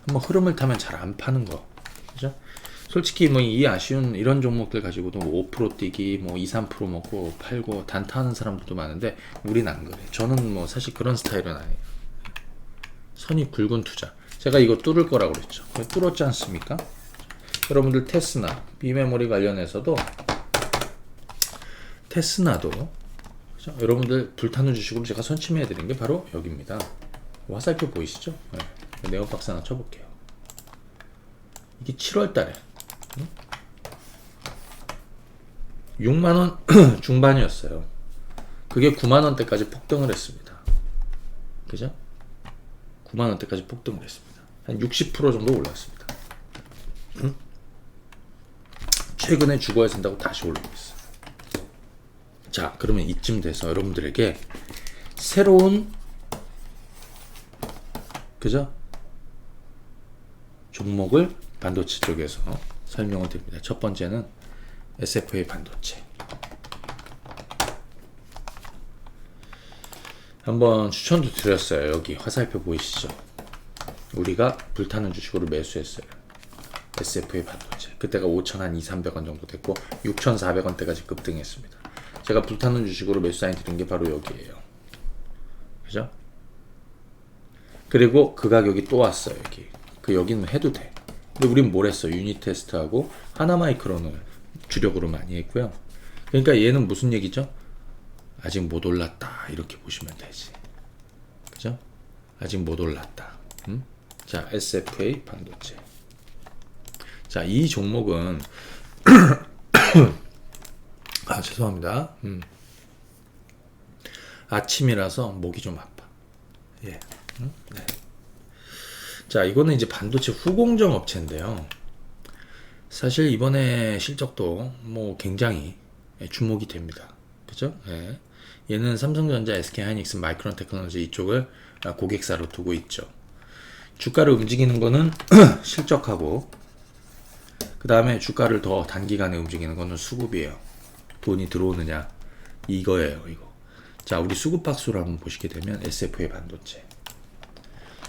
한번 흐름을 타면 잘 안 파는 거, 그죠? 솔직히 뭐 이 아쉬운 이런 종목들 가지고도 5% 뛰기, 뭐 2, 3% 먹고 팔고 단타하는 사람들도 많은데 우린 안 그래. 저는 뭐 사실 그런 스타일은 아니에요. 선이 굵은 투자. 제가 이거 뚫을 거라고 그랬죠. 뚫었지 않습니까? 여러분들 테스나 비메모리 관련해서도 테스나도 그죠? 여러분들 불타는 주식으로 제가 선침해 드린 게 바로 여기입니다. 화살표 보이시죠? 네. 네오박스 하나 쳐볼게요. 이게 7월 달에 6만원 중반이었어요. 그게 9만원대까지 폭등을 했습니다. 그죠? 9만원대까지 폭등을 했습니다. 한 60% 정도 올랐습니다. 최근에 죽어야 된다고 다시 올라오고 있어요. 자, 그러면 이쯤 돼서 여러분들에게 새로운, 그죠? 종목을 반도체 쪽에서 설명을 드립니다. 첫 번째는 SFA 반도체. 한번 추천도 드렸어요. 여기 화살표 보이시죠? 우리가 불타는 주식으로 매수했어요. SFA 반도체. 그때가 5,200원 정도 됐고 6,400원대까지 급등했습니다. 제가 불타는 주식으로 매수 사인 드린 게 바로 여기에요. 그죠? 그리고 그 가격이 또 왔어요. 여기는 해도 돼. 근데 우린 뭘 했어? 유닛 테스트하고 하나마이크론을 주력으로 많이 했고요. 그러니까 얘는 무슨 얘기죠? 아직 못 올랐다. 이렇게 보시면 되지. 그죠? 아직 못 올랐다. 자, SFA 반도체. 자, 이 종목은 죄송합니다. 아침이라서 목이 좀 아파. 예. 네. 자, 이거는 이제 반도체 후공정 업체인데요. 사실 이번에 실적도 뭐 굉장히 주목이 됩니다. 그죠? 예. 얘는 삼성전자, SK하이닉스, 마이크론 테크놀로지 이쪽을 고객사로 두고 있죠. 주가를 움직이는 거는 실적하고, 그 다음에 주가를 더 단기간에 움직이는 거는 수급이에요. 돈이 들어오느냐, 이거예요, 이거. 자, 우리 수급 박수를 한번 보시게 되면 SFA 반도체.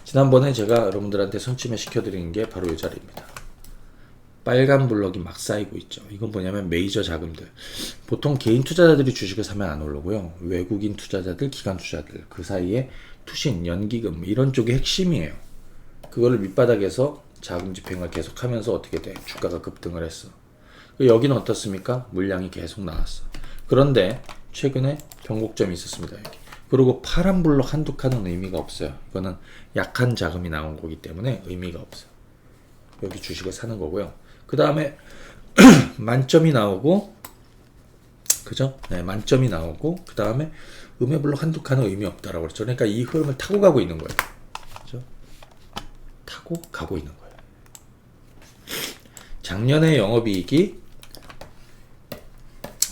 지난번에 제가 여러분들한테 선침해 시켜드린 게 바로 이 자리입니다. 빨간 블럭이 막 쌓이고 있죠. 이건 뭐냐면 메이저 자금들. 보통 개인 투자자들이 주식을 사면 안 오르고요. 외국인 투자자들, 기관 투자자들 그 사이에 투신, 연기금 이런 쪽이 핵심이에요. 그거를 밑바닥에서 자금 집행을 계속하면서 어떻게 돼? 주가가 급등을 했어. 여기는 어떻습니까? 물량이 계속 나왔어. 그런데 최근에 변곡점이 있었습니다. 여기. 그리고 파란 블럭 한두 칸은 의미가 없어요. 이거는 약한 자금이 나온 거기 때문에 의미가 없어요. 여기 주식을 사는 거고요. 그 다음에 만점이 나오고, 그죠? 네, 만점이 나오고, 그 다음에 음의 블록 한두 칸은 의미 없다라고 그랬죠. 그러니까 이 흐름을 타고 가고 있는 거예요. 그죠? 타고 가고 있는 거예요. 작년에 영업이익이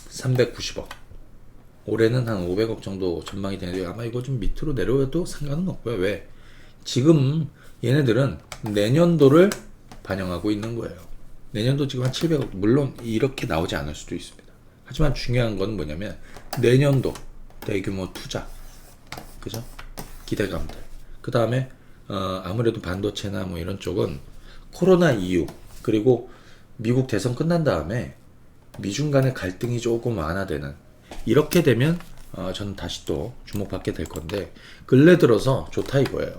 390억. 올해는 한 500억 정도 전망이 되는데 아마 이거 좀 밑으로 내려와도 상관은 없고요. 왜? 지금 얘네들은 내년도를 반영하고 있는 거예요. 내년도 지금 한 700억, 물론 이렇게 나오지 않을 수도 있습니다. 하지만 중요한 건 뭐냐면 내년도 대규모 투자, 그죠? 기대감들. 그 다음에 아무래도 반도체나 뭐 이런 쪽은 코로나 이후, 그리고 미국 대선 끝난 다음에 미중 간의 갈등이 조금 완화되는, 이렇게 되면 저는 다시 또 주목받게 될 건데, 근래 들어서 좋다 이거예요.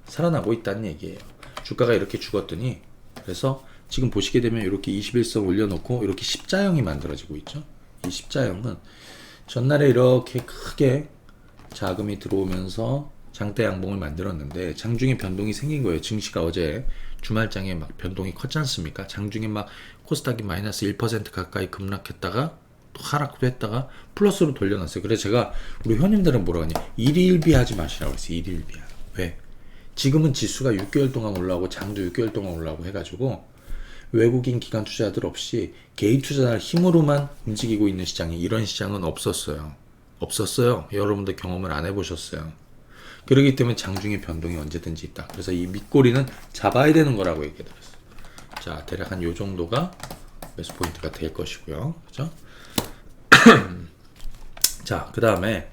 살아나고 있다는 얘기예요. 주가가 이렇게 죽었더니, 그래서 지금 보시게 되면 이렇게 21선 올려놓고 이렇게 십자형이 만들어지고 있죠. 이 십자형은 전날에 이렇게 크게 자금이 들어오면서 장대 양봉을 만들었는데 장중에 변동이 생긴 거예요. 증시가 어제 주말장에 막 변동이 컸지 않습니까? 장중에 막 코스닥이 마이너스 1% 가까이 급락했다가 또 하락도 했다가 플러스로 돌려놨어요. 그래서 제가 우리 회원님들은 뭐라고 하냐, 일일비하지 마시라고 했어요. 일일비하. 왜? 지금은 지수가 6개월 동안 올라오고 장도 6개월 동안 올라오고 해가지고 외국인 기관 투자자들 없이 개인 투자자 힘으로만 움직이고 있는 시장이, 이런 시장은 없었어요. 여러분들 경험을 안 해보셨어요. 그렇기 때문에 장중에 변동이 언제든지 있다. 그래서 이 밑꼬리는 잡아야 되는 거라고 얘기해드렸어요. 자, 대략 한 요 정도가 매수 포인트가 될 것이고요. 그죠? 자, 그 다음에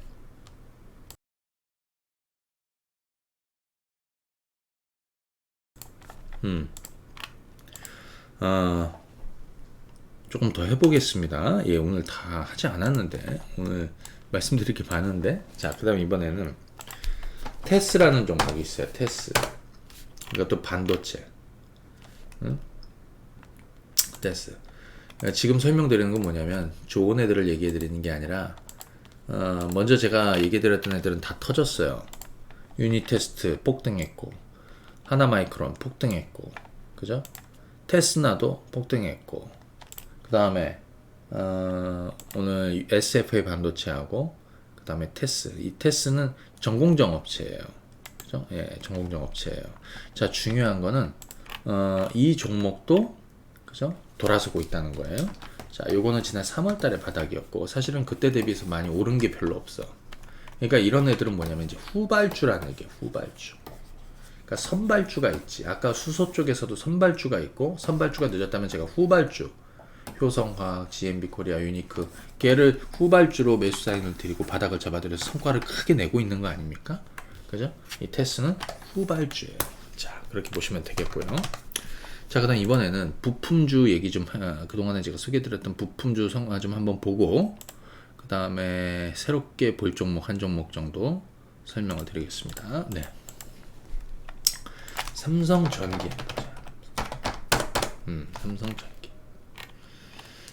조금 더 해보겠습니다. 예, 오늘 다 하지 않았는데, 오늘 말씀드릴 게 많은데. 자, 그 다음에 이번에는 테스라는 종목이 있어요. 테스. 이것도 반도체. 테스. 지금 설명드리는 건 뭐냐면, 좋은 애들을 얘기해 드리는 게 아니라, 먼저 제가 얘기 드렸던 애들은 다 터졌어요. 유니테스트 폭등했고, 하나마이크론 폭등했고, 그죠? 테스나도 폭등했고, 그 다음에 오늘 SFA 반도체하고, 그 다음에 테스. 이 테스는 전공정 업체예요. 그죠? 예, 전공정 업체예요. 자, 중요한 거는 이 종목도 그죠? 돌아서고 있다는 거예요. 자, 요거는 지난 3월 달에 바닥이었고, 사실은 그때 대비해서 많이 오른 게 별로 없어. 그러니까 이런 애들은 뭐냐면 이제 후발주라는 얘기예요. 후발주. 그러니까 선발주가 있지. 아까 수소 쪽에서도 선발주가 있고, 선발주가 늦었다면 제가 후발주, 효성화학, GMB 코리아, 유니크, 걔를 후발주로 매수 사인을 드리고 바닥을 잡아드려서 성과를 크게 내고 있는 거 아닙니까? 그죠? 이 테스는 후발주예요. 자, 그렇게 보시면 되겠고요. 자, 그 다음 이번에는 부품주 얘기 좀, 그동안에 제가 소개해드렸던 부품주 성과 좀 한번 보고, 그 다음에 새롭게 볼 종목 한 종목 정도 설명을 드리겠습니다. 네. 삼성전기. 삼성전기.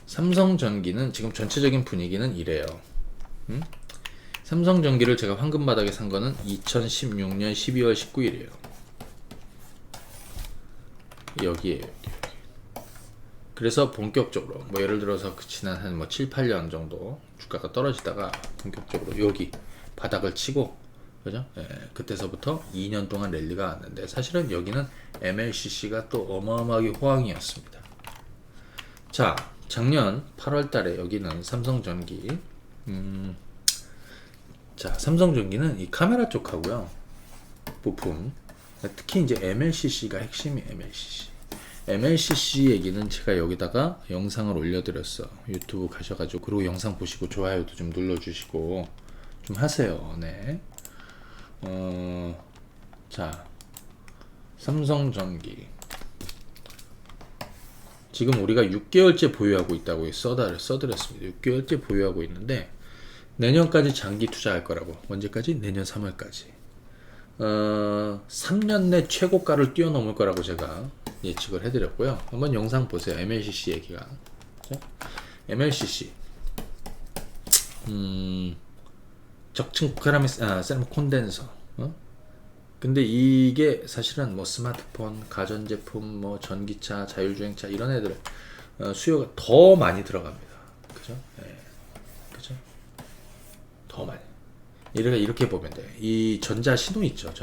삼성전기는 지금 전체적인 분위기는 이래요. 삼성전기를 제가 황금바닥에 산 거는 2016년 12월 19일이에요. 여기에요. 그래서 본격적으로 뭐 예를 들어서 지난 한 뭐 7, 8년 정도 주가가 떨어지다가 본격적으로 여기 바닥을 치고 그죠? 예, 그때서부터 2년 동안 랠리가 왔는데 사실은 여기는 MLCC가 또 어마어마하게 호황이었습니다. 자, 작년 8월 달에 여기는 삼성전기 자, 삼성전기는 이 카메라 쪽하고요. 부품 특히 이제 MLCC가 핵심이 MLCC 얘기는 제가 여기다가 영상을 올려드렸어. 유튜브 가셔가지고 그리고 영상 보시고 좋아요도 좀 눌러주시고 좀 하세요. 네. 자, 삼성전기 지금 우리가 6개월째 보유하고 있다고 써드렸습니다. 6개월째 보유하고 있는데 내년까지 장기 투자할 거라고. 언제까지? 내년 3월까지. 3년 내 최고가를 뛰어넘을 거라고 제가 예측을 해드렸고요. 한번 영상 보세요. MLCC 얘기가. MLCC 적층 세라믹 콘덴서. 근데 이게 사실은 뭐 스마트폰, 가전제품, 뭐 전기차, 자율주행차 이런 애들 수요가 더 많이 들어갑니다. 그죠? 네. 그죠? 더 많이. 이렇게 보면 돼. 이 전자신호 있죠.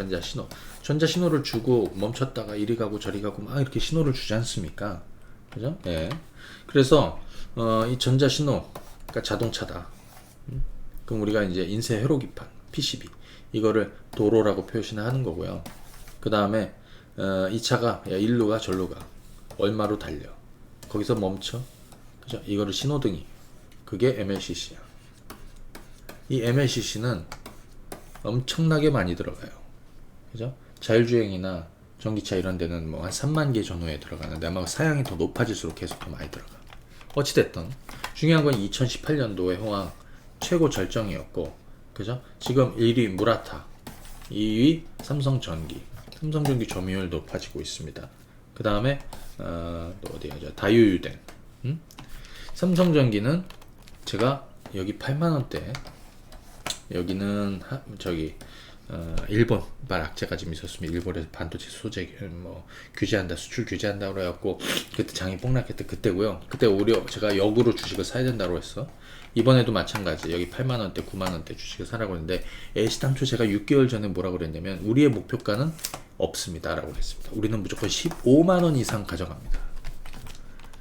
전자신호를 주고 멈췄다가 이리 가고 저리 가고 막 이렇게 신호를 주지 않습니까? 그죠? 예. 그래서 이 전자신호, 그러니까 자동차다. 그럼 우리가 이제 인쇄 회로기판, PCB 이거를 도로라고 표시를 하는 거고요. 그 다음에 이 차가 야 일로 가 절로 가 얼마로 달려 거기서 멈춰. 그죠? 이거를 신호등이 그게 MLCC야. 이 MLCC는 엄청나게 많이 들어가요. 그죠? 자율주행이나 전기차 이런 데는 뭐 한 3만 개 전후에 들어가는데 아마 사양이 더 높아질수록 계속 더 많이 들어가. 어찌됐든 중요한 건 2018년도에 호황 최고 절정이었고, 그죠? 지금 1위 무라타, 2위 삼성전기 점유율 높아지고 있습니다. 그 다음에 또 어디 가죠? 다유유된. 삼성전기는 제가 여기 8만원대, 여기는 일본 악재가 좀 있었습니다. 일본에서 반도체 소재 뭐 규제한다, 수출 규제한다 그래갖고 그때 장이 폭락했던 그때고요. 그때 오히려 제가 역으로 주식을 사야 된다고 했어. 이번에도 마찬가지. 여기 8만원대, 9만원대 주식을 사라고 했는데 애시당초 제가 6개월 전에 뭐라고 그랬냐면 우리의 목표가는 없습니다 라고 했습니다. 우리는 무조건 15만원 이상 가져갑니다.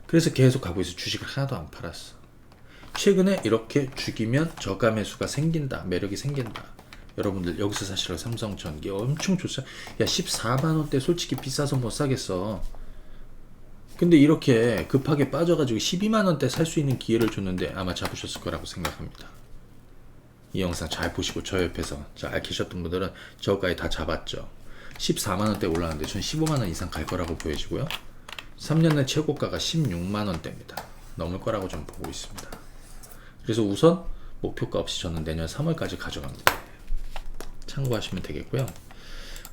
그래서 계속 가고 있어. 주식을 하나도 안 팔았어. 최근에 이렇게 죽이면 저가 매수가 생긴다, 매력이 생긴다. 여러분들 여기서 사실은 삼성전기 엄청 좋죠. 야 14만원대 솔직히 비싸서 못 사겠어. 근데 이렇게 급하게 빠져가지고 12만원대 살 수 있는 기회를 줬는데 아마 잡으셨을 거라고 생각합니다. 이 영상 잘 보시고 저 옆에서 잘 계셨던 분들은 저가에 다 잡았죠. 14만원대 올라왔는데 전 15만원 이상 갈 거라고 보여지고요. 3년 내 최고가가 16만원대입니다. 넘을 거라고 좀 보고 있습니다. 그래서 우선 목표가 없이 저는 내년 3월까지 가져갑니다. 참고하시면 되겠고요.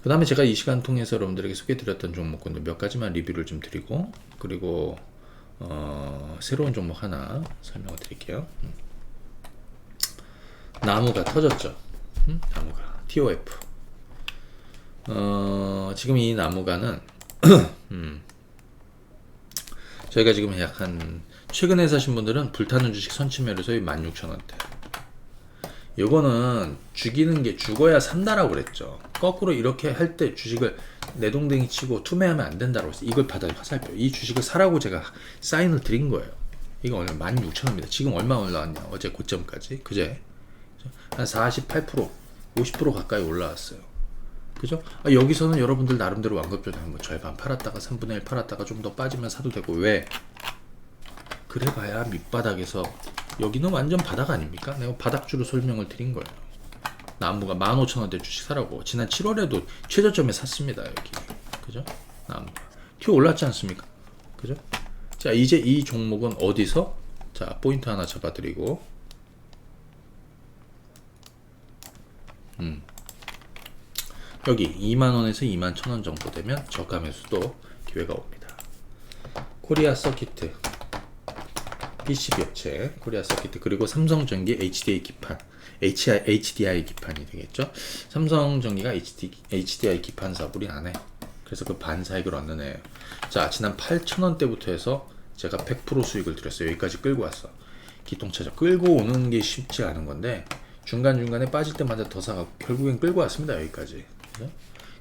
그 다음에 제가 이 시간 통해서 여러분들에게 소개해드렸던 종목군들 몇 가지만 리뷰를 좀 드리고, 그리고 새로운 종목 하나 설명을 드릴게요. 나무가 터졌죠. 나무가 TOF. 지금 이 나무가는 저희가 지금 약간 최근에 사신 분들은 불타는 주식 선침매로서 16,000원대. 요거는 죽이는 게 죽어야 산다라고 그랬죠. 거꾸로 이렇게 할 때 주식을 내동댕이 치고 투매하면 안 된다고 했어요. 이걸 받아 화살표. 이 주식을 사라고 제가 사인을 드린 거예요. 이거 얼마? 16,000원입니다. 지금 얼마 올라왔냐? 어제 고점까지. 그제 한 48%, 50% 가까이 올라왔어요. 그죠? 여기서는 여러분들 나름대로 완급 조정 뭐 절반 팔았다가 3분의 1 팔았다가 좀 더 빠지면 사도 되고. 왜? 그래봐야 밑바닥에서 여기는 완전 바닥 아닙니까? 내가 바닥주로 설명을 드린 거예요. 나무가 15,000원대 주식 사라고. 지난 7월에도 최저점에 샀습니다. 여기. 그죠? 나무가 튀어 올랐지 않습니까? 그죠? 자, 이제 이 종목은 어디서? 자, 포인트 하나 잡아드리고 여기 2만원에서 21,000원 정도 되면 저가 매수도 기회가 옵니다. 코리아 서키트, PCB 업체, 코리아 서키트, 그리고 삼성전기 HDI 기판, HDI 기판이 되겠죠. 삼성전기가 HDI 기판 사업을 안 해. 그래서 그 반사익을 얻는 애예요. 자, 지난 8,000원대부터 해서 제가 100% 수익을 드렸어요. 여기까지 끌고 왔어. 기통차죠. 끌고 오는 게 쉽지 않은 건데 중간중간에 빠질 때마다 더 사가고 결국엔 끌고 왔습니다. 여기까지. 그죠?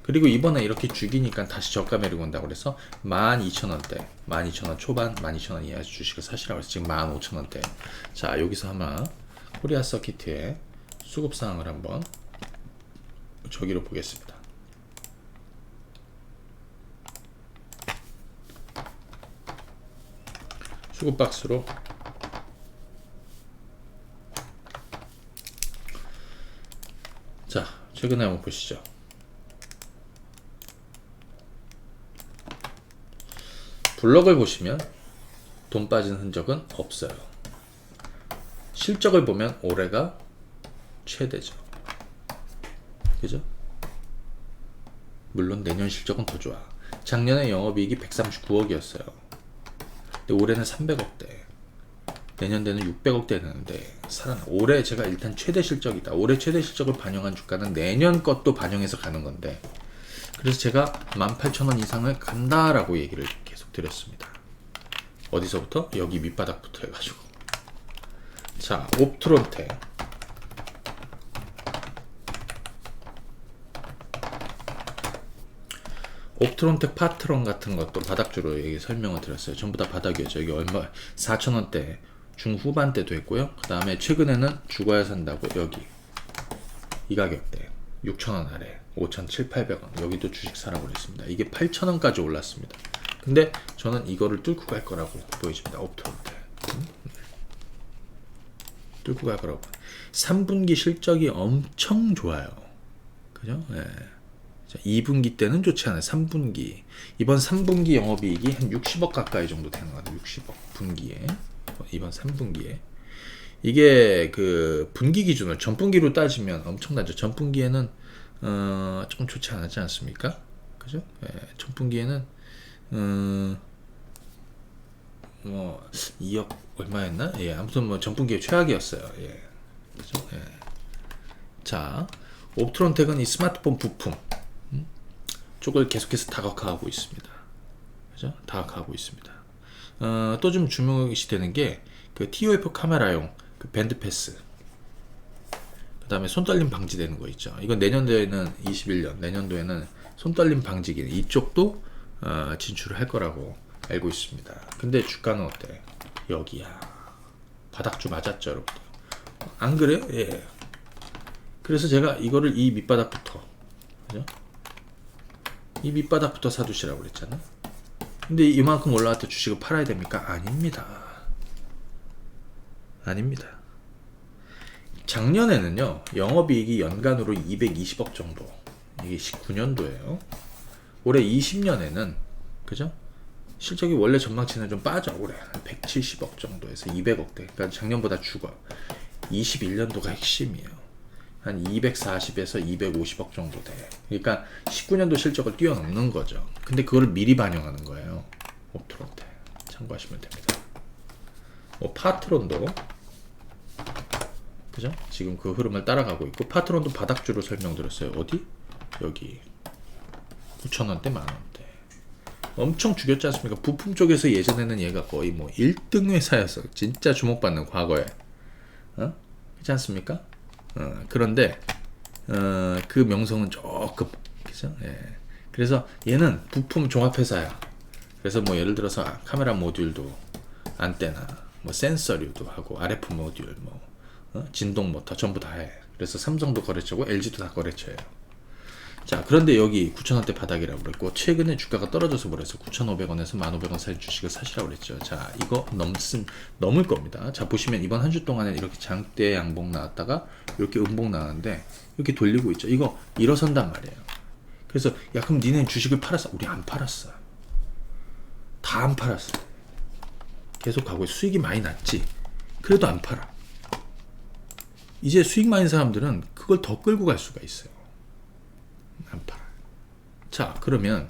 그리고 이번에 이렇게 죽이니까 다시 저가 매력 온다고 그래서 12,000원대, 12,000원 초반, 12,000원 이하 주식을 사시라고 해서 지금 15,000원대. 자, 여기서 아마 코리아 서키트의 수급사항을 한번 저기로 보겠습니다. 수급 박스로 자, 최근에 한번 보시죠. 블럭을 보시면 돈 빠진 흔적은 없어요. 실적을 보면 올해가 최대죠. 그죠? 물론 내년 실적은 더 좋아. 작년에 영업이익이 139억이었어요. 근데 올해는 300억대. 내년에는 600억대 되는데 올해 제가 일단 최대 실적이다. 올해 최대 실적을 반영한 주가는 내년 것도 반영해서 가는 건데, 그래서 제가 18,000원 이상을 간다라고 얘기를 계속 드렸습니다. 어디서부터? 여기 밑바닥부터 해가지고. 자, 옵트론텍. 옵트론텍 파트론 같은 것도 바닥주로 얘기 설명을 드렸어요. 전부 다 바닥이었죠. 여기 얼마 4,000원대 중후반대도 했고요. 그 다음에 최근에는 죽어야 산다고 여기 이 가격대 6,000원 아래 5,700~800원 여기도 주식 사라고 그랬습니다. 이게 8,000원까지 올랐습니다. 근데 저는 이거를 뚫고 갈 거라고 보여집니다. 옵트론텍 뚫고 갈 거라고. 3분기 실적이 엄청 좋아요. 그죠? 네. 자, 2분기 때는 좋지 않아요. 3분기. 이번 3분기 영업이익이 한 60억 가까이 정도 되는 것 같아요. 60억. 분기에. 이번 3분기에. 이게 그 분기 기준으로 전분기로 따지면 엄청나죠. 전분기에는 조금 좋지 않았지 않습니까? 그죠? 예, 전분기에는 뭐 2억 얼마였나? 예, 아무튼 뭐 전분기에 최악이었어요. 예. 그죠? 예. 자, 옵트론텍은 이 스마트폰 부품 쪽을 계속해서 다각화하고 있습니다. 그죠? 다각화하고 있습니다. 또 좀 주목이 되는 게 그 TOF 카메라용 그 밴드 패스. 그 다음에 손떨림 방지되는 거 있죠. 이건 내년도에는 21년 내년도에는 손떨림 방지기 이쪽도 진출을 할 거라고 알고 있습니다. 근데 주가는 어때? 여기야. 바닥주 맞았죠, 여러분들. 안 그래요? 예. 그래서 제가 이거를 이 밑바닥부터, 그죠? 이 밑바닥부터 사두시라고 그랬잖아. 근데 이만큼 올라갈 때 주식을 팔아야 됩니까? 아닙니다. 아닙니다. 작년에는요, 영업이익이 연간으로 220억 정도. 이게 19년도예요. 올해 20년에는, 그죠? 실적이 원래 전망치는 좀 빠져. 올해 170억 정도에서 200억대. 그러니까 작년보다 죽어. 21년도가 핵심이에요. 한 240에서 250억 정도 돼. 그러니까 19년도 실적을 뛰어넘는 거죠. 근데 그거를 미리 반영하는 거예요. 옵트론텍 참고하시면 됩니다. 뭐 파트론도 그죠? 지금 그 흐름을 따라가고 있고 파트론도 바닥주로 설명드렸어요. 어디? 여기 9,000원대 만원대 엄청 죽였지 않습니까? 부품 쪽에서 예전에는 얘가 거의 뭐 1등 회사여서 진짜 주목받는 과거에 그렇지 않습니까? 그런데 그 명성은 조금 그죠? 예. 그래서 얘는 부품 종합회사야. 그래서 뭐 예를 들어서 카메라 모듈도 안테나 뭐 센서류도 하고 RF 모듈 뭐 진동 모터 전부 다 해. 그래서 삼성도 거래처고 LG도 다 거래처예요. 자, 그런데 여기 9,000원대 바닥이라고 그랬고 최근에 주가가 떨어져서 그래서 9,500원에서 1,500원 사이 주식을 사시라고 그랬죠. 자, 이거 넘을 겁니다. 자, 보시면 이번 한 주 동안에 이렇게 장대 양봉 나왔다가 이렇게 음봉 나왔는데 이렇게 돌리고 있죠. 이거 일어선단 말이에요. 그래서 야, 그럼 니네 주식을 팔았어? 우리 안 팔았어. 다 안 팔았어. 계속 가고 수익이 많이 났지. 그래도 안 팔아. 이제 수익 많은 사람들은 그걸 더 끌고 갈 수가 있어요. 안 팔아. 자, 그러면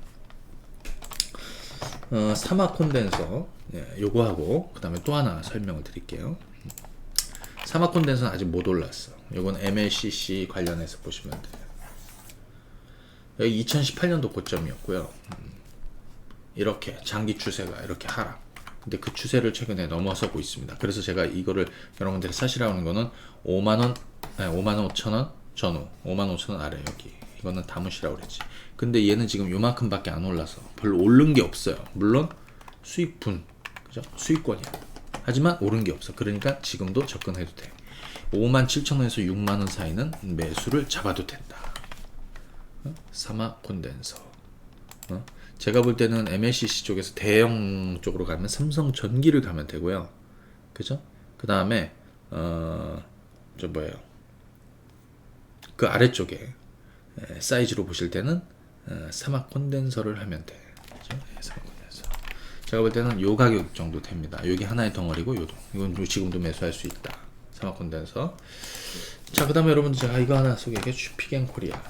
사막 콘덴서 요거 하고 그 다음에 또 하나 설명을 드릴게요. 사막 콘덴서는 아직 못 올랐어. 요건 MLCC 관련해서 보시면 돼요. 여기 2018년도 고점이었고요. 이렇게 장기 추세가 이렇게 하락. 근데 그 추세를 최근에 넘어서고 있습니다. 그래서 제가 이거를 여러분들이 사시라고 하는 거는 5만원, 5만 5천원 전후, 5만 5천원 아래 여기. 이거는 담으시라고 그랬지. 근데 얘는 지금 요만큼 밖에 안 올라서 별로 오른 게 없어요. 물론 수익분, 그죠? 수익권이야. 하지만 오른 게 없어. 그러니까 지금도 접근해도 돼. 5만 7천원에서 6만원 사이는 매수를 잡아도 된다. 사막 콘덴서. 제가 볼 때는 MLCC 쪽에서 대형 쪽으로 가면 삼성 전기를 가면 되고요. 그죠? 그 다음에 저 뭐예요? 그 아래쪽에 사이즈로 보실 때는 사막 콘덴서를 하면 돼. 그죠? 사막 콘덴서. 제가 볼 때는 요 가격 정도 됩니다. 여기 하나의 덩어리고 이건 지금도 매수할 수 있다. 사막 콘덴서. 자, 그 다음에 여러분들 제가 이거 하나 소개할게요. 슈피겐 코리아.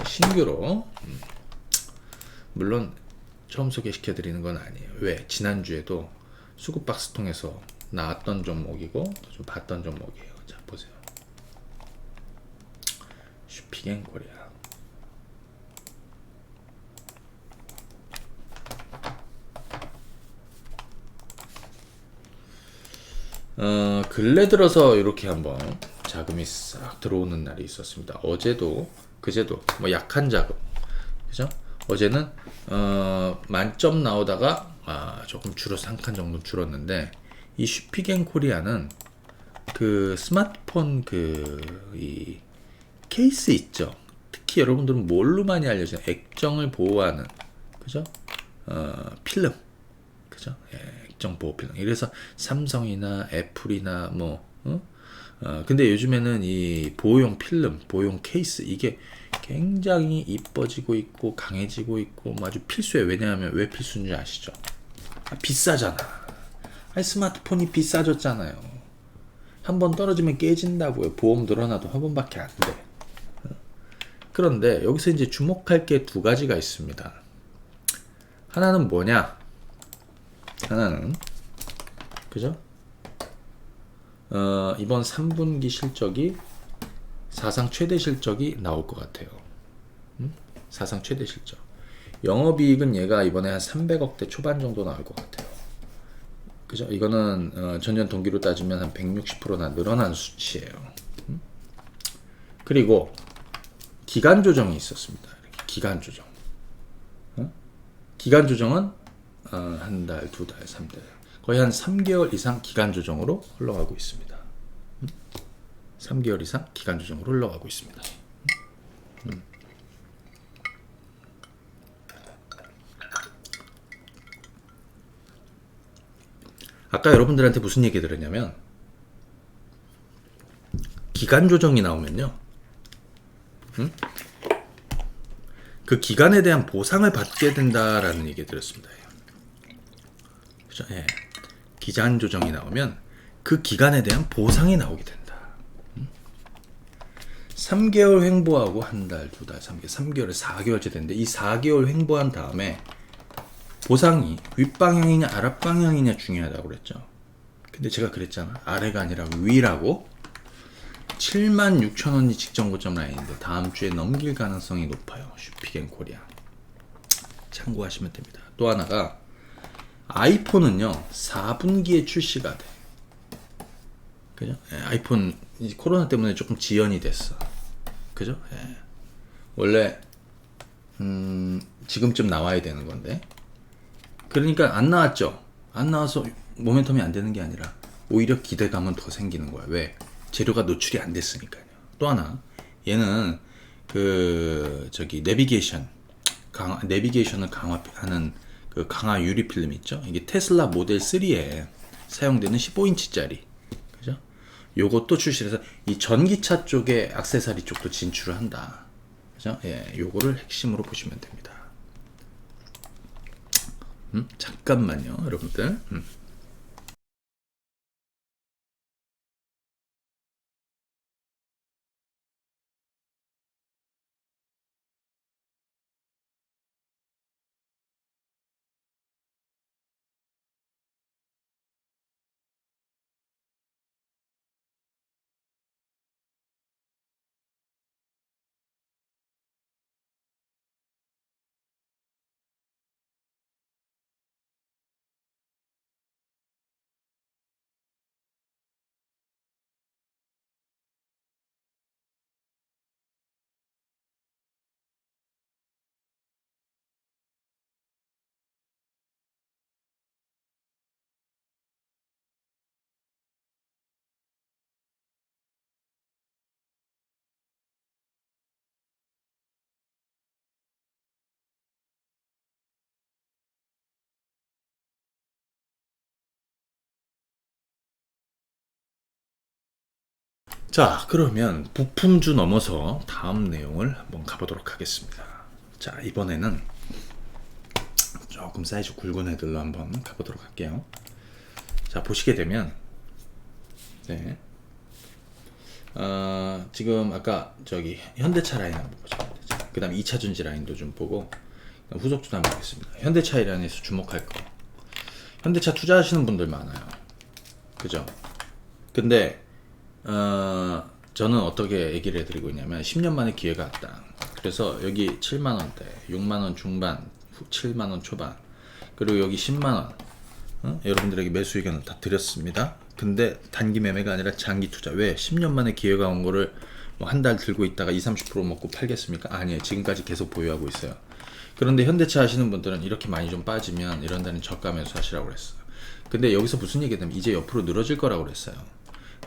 신규로 물론 처음 소개시켜 드리는 건 아니에요. 왜? 지난주에도 수급박스 통해서 나왔던 종목이고 좀 봤던 종목이에요. 자, 보세요. 슈피겐 코리아. 근래 들어서 이렇게 한번 자금이 싹 들어오는 날이 있었습니다. 어제도 그제도 뭐 약한 자금, 그죠? 어제는 만점 나오다가 조금 줄어서 한 칸 정도 줄었는데 이 슈피겐 코리아는 그 스마트폰 이 케이스 있죠. 특히 여러분들은 뭘로 많이 알려져요? 액정을 보호하는, 그죠? 필름, 그죠? 예, 액정 보호 필름. 이래서 삼성이나 애플이나 뭐 근데 요즘에는 이 보호용 필름, 보호용 케이스 이게 굉장히 이뻐지고 있고 강해지고 있고 뭐 아주 필수예요. 왜냐하면 왜 필수인지 아시죠? 비싸잖아. 아니, 스마트폰이 비싸졌잖아요. 한 번 떨어지면 깨진다고요. 보험 늘어나도 한 번밖에 안 돼. 그런데 여기서 이제 주목할 게 두 가지가 있습니다. 하나는 뭐냐? 하나는 그죠? 이번 3분기 실적이 사상 최대 실적이 나올 것 같아요. 사상 최대 실적. 영업이익은 얘가 이번에 한 300억대 초반 정도 나올 것 같아요. 그죠? 이거는 전년 동기로 따지면 한 160%나 늘어난 수치예요. 그리고 기간 조정이 있었습니다. 이렇게 기간 조정. 기간 조정은 한 달, 두 달, 3달. 거의 한 3개월 이상 기간 조정으로 흘러가고 있습니다. 3개월 이상 기간 조정으로 흘러가고 있습니다. 아까 여러분들한테 무슨 얘기 들었냐면 기간 조정이 나오면요. 그 기간에 대한 보상을 받게 된다라는 얘기 들었습니다. 그죠? 예. 기간 조정이 나오면 그 기간에 대한 보상이 나오게 된다. 3개월 횡보하고 한 달, 두 달, 3개월에 4개월째 됐는데 이 4개월 횡보한 다음에 보상이 윗방향이냐 아랫방향이냐 중요하다고 그랬죠. 근데 제가 그랬잖아. 아래가 아니라 위라고. 76,000원이 직전 고점 라인인데 다음 주에 넘길 가능성이 높아요. 슈피겐 코리아 참고하시면 됩니다. 또 하나가 아이폰은요 4분기에 출시가 돼. 그죠? 예, 아이폰 이제 코로나 때문에 조금 지연이 됐어. 그죠? 예. 원래 지금쯤 나와야 되는 건데 그러니까 안 나왔죠. 안 나와서 모멘텀이 안 되는 게 아니라 오히려 기대감은 더 생기는 거야. 왜? 재료가 노출이 안 됐으니까요. 또 하나 얘는 그 저기 내비게이션을 강화하는 그 강화 유리 필름 있죠. 이게 테슬라 모델 3에 사용되는 15인치짜리. 그죠? 요것도 출시해서 이 전기차 쪽에 액세서리 쪽도 진출을 한다. 그죠? 예, 요거를 핵심으로 보시면 됩니다. 잠깐만요, 여러분들. 자, 그러면 부품주 넘어서 다음 내용을 한번 가보도록 하겠습니다. 자, 이번에는 조금 사이즈 굵은 애들로 한번 가보도록 할게요. 자, 보시게 되면 네. 지금 아까 저기 현대차 라인 한번 보시면 되죠. 그 다음에 2차 전지 라인도 좀 보고 후속주도 한번 보겠습니다. 현대차 라인에서 주목할 거. 현대차 투자하시는 분들 많아요. 그죠? 근데 저는 어떻게 얘기를 해드리고 있냐면 10년 만에 기회가 왔다. 그래서 여기 7만원대, 6만원 중반, 7만원 초반, 그리고 여기 10만원 여러분들에게 매수 의견을 다 드렸습니다. 근데 단기 매매가 아니라 장기 투자. 왜? 10년 만에 기회가 온 거를 뭐 한 달 들고 있다가 20-30% 먹고 팔겠습니까? 아니에요. 지금까지 계속 보유하고 있어요. 그런데 현대차 하시는 분들은 이렇게 많이 좀 빠지면 이런 데는 저가 매수 하시라고 그랬어요. 근데 여기서 무슨 얘기냐면 이제 옆으로 늘어질 거라고 그랬어요.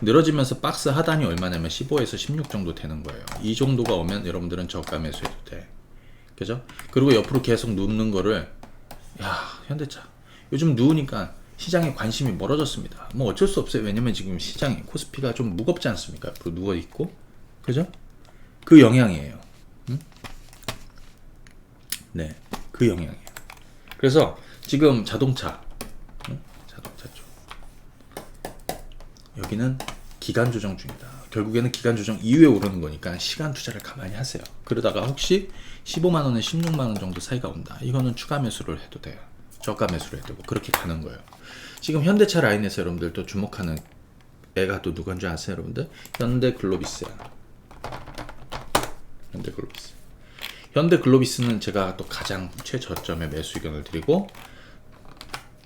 늘어지면서 박스 하단이 얼마냐면 15에서 16 정도 되는 거예요. 이 정도가 오면 여러분들은 저가 매수해도 돼. 그죠? 그리고 옆으로 계속 눕는 거를 현대차 요즘 누우니까 시장에 관심이 멀어졌습니다. 뭐 어쩔 수 없어요. 왜냐면 지금 시장이 코스피가 좀 무겁지 않습니까? 앞으로 누워있고 그죠? 그 영향이에요. 네, 그 영향이에요. 그래서 지금 자동차 쪽 여기는 기간 조정 중이다. 결국에는 기간 조정 이후에 오르는 거니까 시간 투자를 가만히 하세요. 그러다가 혹시 15만원에 16만원 정도 사이가 온다. 이거는 추가 매수를 해도 돼요. 저가 매수를 해도 되고 그렇게 가는 거예요. 지금 현대차 라인에서 여러분들 또 주목하는 애가 또 누군지 아세요, 여러분들? 현대글로비스야. 현대글로비스는 제가 또 가장 최저점에 매수 의견을 드리고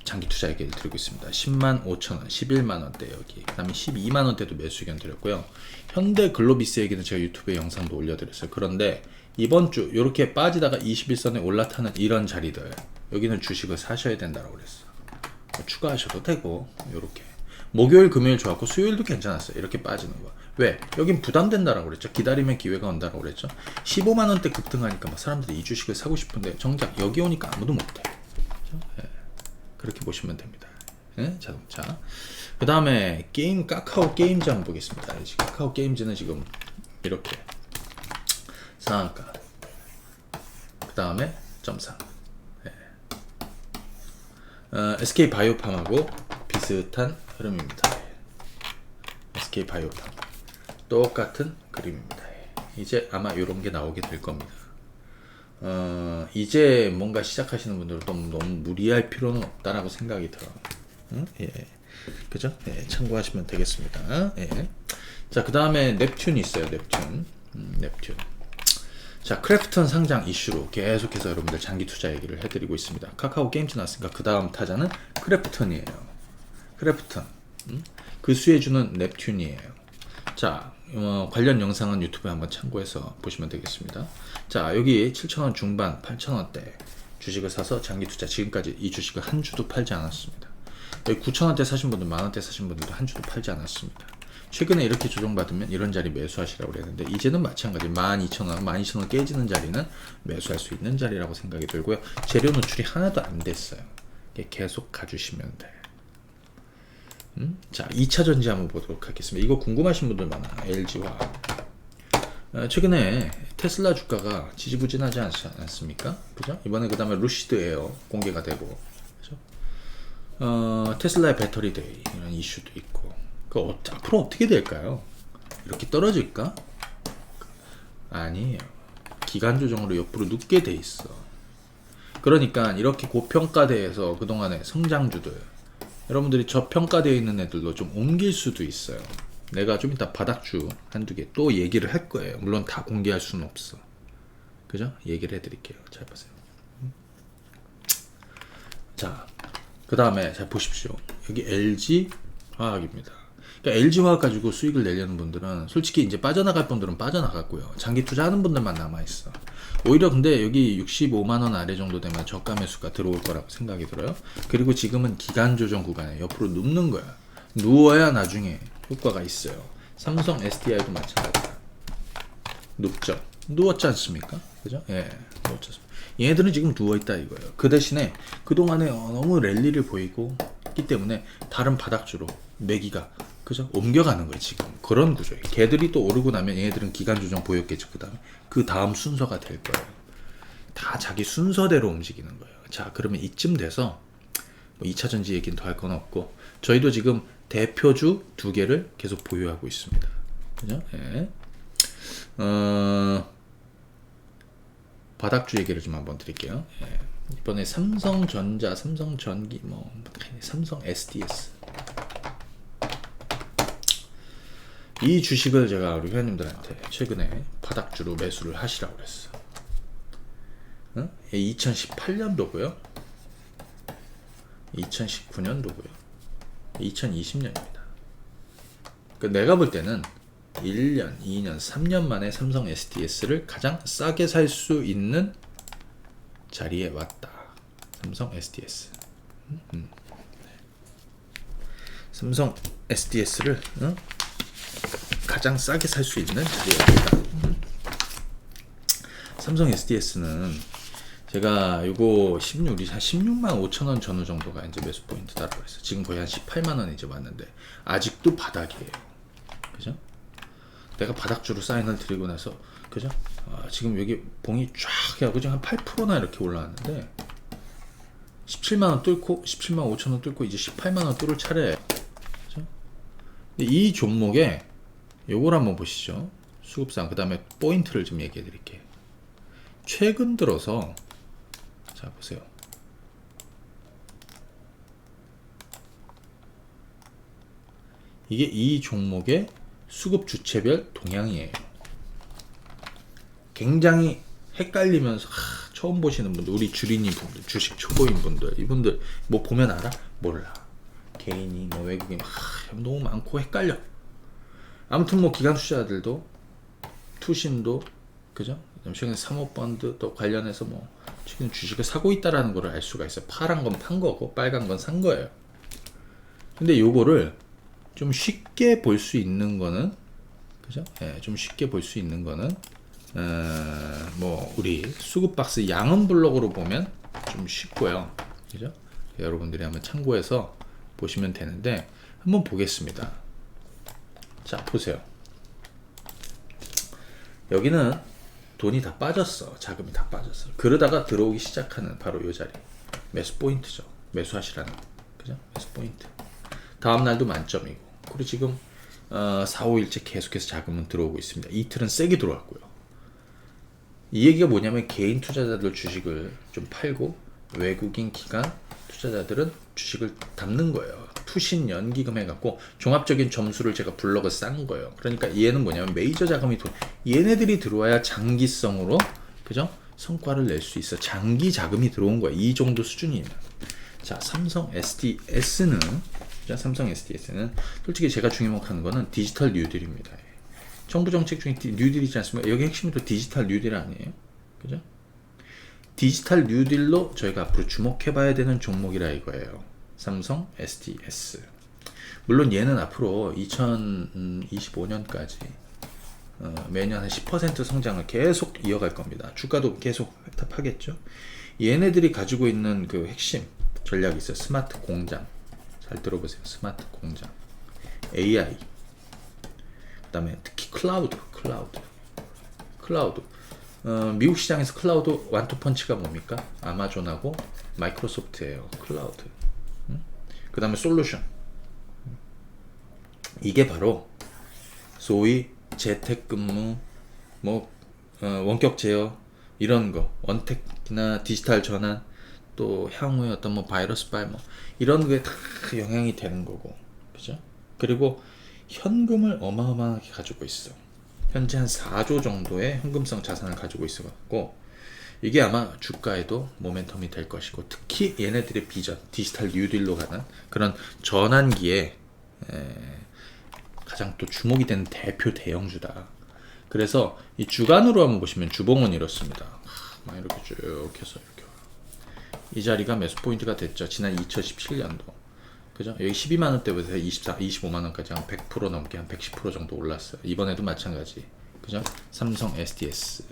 장기 투자 얘기를 드리고 있습니다. 10만 5천원, 11만원대 여기, 그 다음에 12만원대도 매수 의견 드렸고요. 현대글로비스 얘기는 제가 유튜브에 영상도 올려드렸어요. 그런데 이번 주 이렇게 빠지다가 21선에 올라타는 이런 자리들, 여기는 주식을 사셔야 된다고 그랬어. 추가하셔도 되고, 요렇게 목요일 금요일 좋았고 수요일도 괜찮았어요. 이렇게 빠지는 거. 왜? 여긴 부담된다라고 그랬죠. 기다리면 기회가 온다라고 그랬죠. 15만원대 급등하니까 막 사람들이 이 주식을 사고 싶은데 정작 여기 오니까 아무도 못해. 그렇죠? 네. 그렇게 보시면 됩니다. 네? 자동차. 그 다음에 게임 카카오 게임즈 한번 보겠습니다. 카카오 게임즈는 지금 이렇게 상한가, 그 다음에 점상. 네. SK 바이오팜하고 비슷한 흐름입니다. SK 바이오팜 똑같은 그림입니다. 이제 아마 이런 게 나오게 될 겁니다. 이제 뭔가 시작하시는 분들은 너무 무리할 필요는 없다라고 생각이 들어요. 예. 그죠? 예, 참고하시면 되겠습니다. 예. 자, 그 다음에 넵튠이 있어요. 넵튠. 자, 크래프톤 상장 이슈로 계속해서 여러분들 장기 투자 얘기를 해드리고 있습니다. 카카오 게임즈 나왔으니까 그 다음 타자는 크래프톤이에요. 크래프톤. 그 수혜주는 넵튠이에요. 자, 관련 영상은 유튜브에 한번 참고해서 보시면 되겠습니다. 자, 여기 7,000원 중반, 8,000원대 주식을 사서 장기 투자, 지금까지 이 주식을 한 주도 팔지 않았습니다. 여기 9,000원대 사신 분들, 만원대 사신 분들도 한 주도 팔지 않았습니다. 최근에 이렇게 조정받으면 이런 자리 매수하시라고 그랬는데, 이제는 마찬가지 12,000원, 12,000원 깨지는 자리는 매수할 수 있는 자리라고 생각이 들고요. 재료 노출이 하나도 안 됐어요. 계속 가주시면 돼요. 자, 2차 전지 한번 보도록 하겠습니다. 이거 궁금하신 분들 많아. LG화학. 최근에 테슬라 주가가 지지부진하지 않습니까? 그죠? 이번에 그 다음에 루시드 에어 공개가 되고, 그죠? 테슬라의 배터리 데이 이런 이슈도 있고, 앞으로 어떻게 될까요? 이렇게 떨어질까? 아니에요. 기간 조정으로 옆으로 눕게 돼 있어. 그러니까 이렇게 고평가대에서 그동안의 성장주들, 여러분들이 저평가되어 있는 애들도 좀 옮길 수도 있어요. 내가 좀 이따 바닥주 한두 개 또 얘기를 할 거예요. 물론 다 공개할 수는 없어. 그죠? 얘기를 해드릴게요. 잘 보세요. 자, 그 다음에 잘 보십시오. 여기 LG화학입니다. 그러니까 LG화학 가지고 수익을 내려는 분들은 솔직히 이제 빠져나갈 분들은 빠져나갔고요. 장기 투자하는 분들만 남아있어. 오히려 근데 여기 65만원 아래 정도 되면 저가 매수가 들어올 거라고 생각이 들어요. 그리고 지금은 기간 조정 구간에 옆으로 눕는 거야. 누워야 나중에 효과가 있어요. 삼성 SDI도 마찬가지다. 눕죠. 누웠지 않습니까? 그죠? 예, 누웠지 않습니까? 얘네들은 지금 누워있다 이거예요. 그 대신에 그동안에 너무 랠리를 보이고 있기 때문에 다른 바닥주로 매기가, 그죠? 옮겨가는 거예요. 지금 그런 구조예요. 걔들이 또 오르고 나면 얘네들은 기간 조정 보였겠죠. 그 다음 순서가 될 거예요. 다 자기 순서대로 움직이는 거예요. 자, 그러면 이쯤 돼서 뭐 2차 전지 얘기는 더 할 건 없고, 저희도 지금 대표주 2개를 계속 보유하고 있습니다. 그죠? 예. 바닥주 얘기를 좀 한번 드릴게요. 예. 이번에 삼성전자, 삼성전기, 삼성 SDS. 이 주식을 제가 우리 회원님들한테 최근에 바닥주로 매수를 하시라고 그랬어. 2018년도고요. 2019년도고요. 2020년입니다. 그러니까 내가 볼 때는 1년, 2년, 3년 만에 삼성 SDS를 가장 싸게 살 수 있는 자리에 왔다. 삼성 SDS. 삼성 SDS를 가장 싸게 살 수 있는 자리에 왔다. 삼성 SDS는 제가 요거 16만 5천원 전후 정도가 이제 매수 포인트다라고 했어요. 지금 거의 한 18만원 이제 왔는데 아직도 바닥이에요. 그죠? 내가 바닥주로 사인을 드리고 나서, 그죠? 지금 여기 봉이 쫙 해가지고 지금 한 8%나 이렇게 올라왔는데 17만원 뚫고 17만 5천원 뚫고 이제 18만원 뚫을 차례예요. 그죠? 근데 이 종목에 요걸 한번 보시죠. 수급상. 그 다음에 포인트를 좀 얘기해 드릴게요. 최근 들어서 자 보세요. 이게 이 종목의 수급 주체별 동향이에요. 굉장히 헷갈리면서 처음 보시는 분들, 우리 주린이 분들, 주식 초보인 분들, 이분들 뭐 보면 알아? 몰라. 개인이 뭐 외국인 너무 많고 헷갈려. 아무튼 뭐 기관 투자자들도 투신도, 그죠? 최근에 사모펀드 또 관련해서 뭐 최근 주식을 사고 있다라는 걸 알 수가 있어요. 파란 건 판 거고 빨간 건 산 거예요. 근데 요거를 좀 쉽게 볼 수 있는 거는, 그죠? 예, 좀 쉽게 볼 수 있는 거는 뭐 우리 수급 박스 양은 블록으로 보면 좀 쉽고요. 그죠? 여러분들이 한번 참고해서 보시면 되는데, 한번 보겠습니다. 자, 보세요. 여기는 돈이 다 빠졌어. 자금이 다 빠졌어. 그러다가 들어오기 시작하는 바로 이 자리. 매수 포인트죠. 매수하시라는 거. 그죠? 매수 포인트. 다음 날도 만점이고. 그리고 지금 4, 5일째 계속해서 자금은 들어오고 있습니다. 이틀은 세게 들어왔고요. 이 얘기가 뭐냐면 개인 투자자들 주식을 좀 팔고 외국인 기관 투자자들은 주식을 담는 거예요. 투신 연기금 해갖고 종합적인 점수를 제가 블럭을 싼 거예요. 그러니까 얘는 뭐냐면 메이저 자금이 얘네들이 들어와야 장기성으로 그죠? 성과를 낼 수 있어. 장기 자금이 들어온 거야. 이 정도 수준이면. 자, 삼성 SDS는 솔직히 제가 주목하는 거는 디지털 뉴딜입니다. 정부 정책 중에 뉴딜이지 않습니까? 여기 핵심이 또 디지털 뉴딜 아니에요? 그죠? 디지털 뉴딜로 저희가 앞으로 주목해봐야 되는 종목이라 이거예요. 삼성 SDS. 물론 얘는 앞으로 2025년까지 매년 한 10% 성장을 계속 이어갈 겁니다. 주가도 계속 탑하겠죠. 얘네들이 가지고 있는 그 핵심 전략이 있어요. 스마트 공장. 잘 들어보세요. 스마트 공장. AI. 그 다음에 특히 클라우드. 미국 시장에서 클라우드 완투펀치가 뭡니까? 아마존하고 마이크로소프트예요. 클라우드. 그 다음에 솔루션. 이게 바로 소위 재택근무, 원격 제어 이런 거, 원택이나 디지털 전환, 또 향후에 어떤 바이러스 발 이런 거에 다 영향이 되는 거고, 그죠? 그리고 현금을 어마어마하게 가지고 있어. 현재 한 4조 정도의 현금성 자산을 가지고 있어갖고 이게 아마 주가에도 모멘텀이 될 것이고, 특히 얘네들의 비전, 디지털 뉴딜로 가는 그런 전환기에 가장 또 주목이 되는 대표 대형주다. 그래서 이 주간으로 한번 보시면 주봉은 이렇습니다. 막 이렇게 쭉 해서 이렇게 이 자리가 매수 포인트가 됐죠. 지난 2017년도. 그죠? 여기 12만원 대부터 25만원까지 한 100% 넘게 한 110% 정도 올랐어요. 이번에도 마찬가지. 그죠? 삼성 SDS.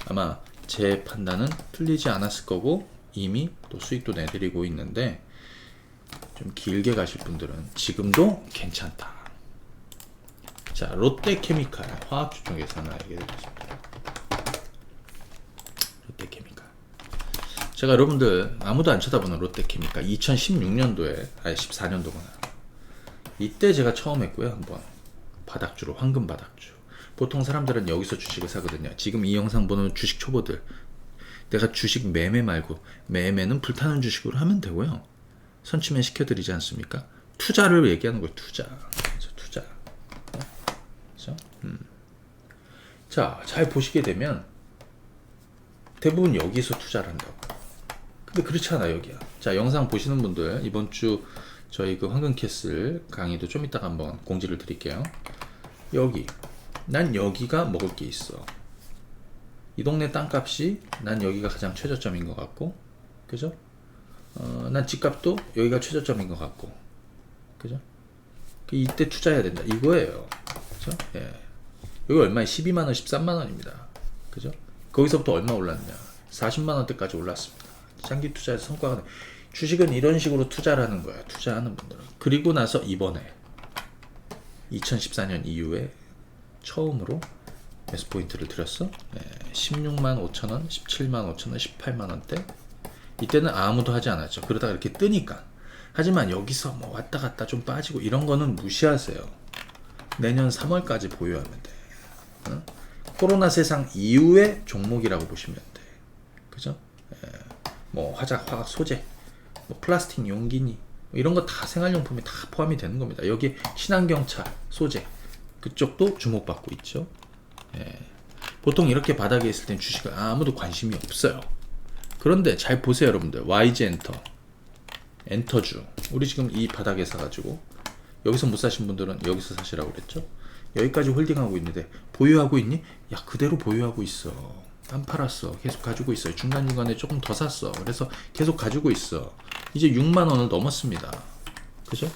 아마 제 판단은 틀리지 않았을 거고, 이미 또 수익도 내드리고 있는데, 좀 길게 가실 분들은 지금도 괜찮다. 자, 롯데케미칼. 화학주 쪽에서 하나 얘기해드리겠습니다. 롯데케미칼. 제가 여러분들 아무도 안 쳐다보는 롯데케미칼 2016년도에 14년도구나. 이때 제가 처음 했고요. 한번 바닥주로, 황금 바닥주. 보통 사람들은 여기서 주식을 사거든요. 지금 이 영상 보는 주식 초보들, 내가 주식 매매 말고 매매는 불타는 주식으로 하면 되고요. 선취매 시켜드리지 않습니까? 투자를 얘기하는 거예요. 투자. 투자. 그렇죠? 자, 잘 보시게 되면 대부분 여기서 투자를 한다고. 근데 그렇지 않아, 여기야. 자, 영상 보시는 분들, 이번 주 저희 그 황금캐슬 강의도 좀 이따가 한번 공지를 드릴게요. 여기. 난 여기가 먹을 게 있어. 이 동네 땅값이 난 여기가 가장 최저점인 것 같고, 그죠? 난 집값도 여기가 최저점인 것 같고, 그죠? 이때 투자해야 된다. 이거예요. 그죠? 예. 여기 얼마에 12만원, 13만원입니다. 그죠? 거기서부터 얼마 올랐냐? 40만원대까지 올랐습니다. 장기 투자에서 성과가 주식은 이런 식으로 투자를 하는 거야. 투자하는 분들은. 그리고 나서 이번에 2014년 이후에 처음으로 매수 포인트를 드렸어. 16만 5천원, 17만 5천원, 18만원대. 이때는 아무도 하지 않았죠. 그러다가 이렇게 뜨니까. 하지만 여기서 왔다 갔다 좀 빠지고 이런 거는 무시하세요. 내년 3월까지 보유하면 돼. 코로나 세상 이후의 종목이라고 보시면 돼. 그죠? 화학 소재, 플라스틱 용기니 이런 거 다 생활용품이 다 포함이 되는 겁니다. 여기 친환경차 소재 그쪽도 주목받고 있죠. 보통 이렇게 바닥에 있을 땐 주식을 아무도 관심이 없어요. 그런데 잘 보세요, 여러분들. YG 엔터주. 우리 지금 이 바닥에 사가지고 여기서 못 사신 분들은 여기서 사시라고 그랬죠. 여기까지 홀딩하고 있는데 보유하고 있니? 야, 그대로 보유하고 있어. 안 팔았어. 계속 가지고 있어요. 중간중간에 조금 더 샀어. 그래서 계속 가지고 있어. 이제 6만원을 넘었습니다. 그죠?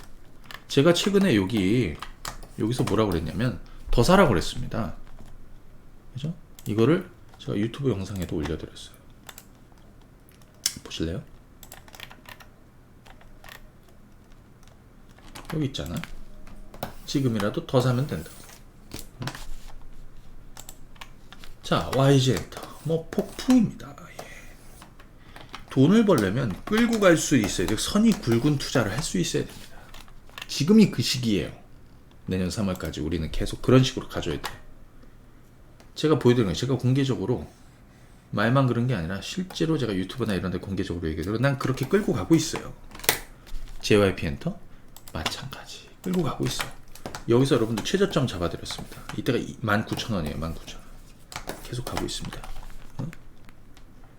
제가 최근에 여기서 뭐라고 그랬냐면 더 사라고 그랬습니다. 그죠? 이거를 제가 유튜브 영상에도 올려드렸어요. 보실래요? 여기 있잖아. 지금이라도 더 사면 된다. 자, YG 엔터. 폭풍입니다. 돈을 벌려면 끌고 갈 수 있어야 돼요. 선이 굵은 투자를 할 수 있어야 됩니다. 지금이 그 시기예요. 내년 3월까지 우리는 계속 그런 식으로 가져야 돼요. 제가 보여드린 거예요. 제가 공개적으로 말만 그런 게 아니라 실제로 제가 유튜브나 이런 데 공개적으로 얘기해요. 난 그렇게 끌고 가고 있어요. JYP 엔터. 마찬가지 끌고 가고 있어. 여기서 여러분들 최저점 잡아드렸습니다. 이때가 19,000원이에요. 19,000원. 계속 가고 있습니다.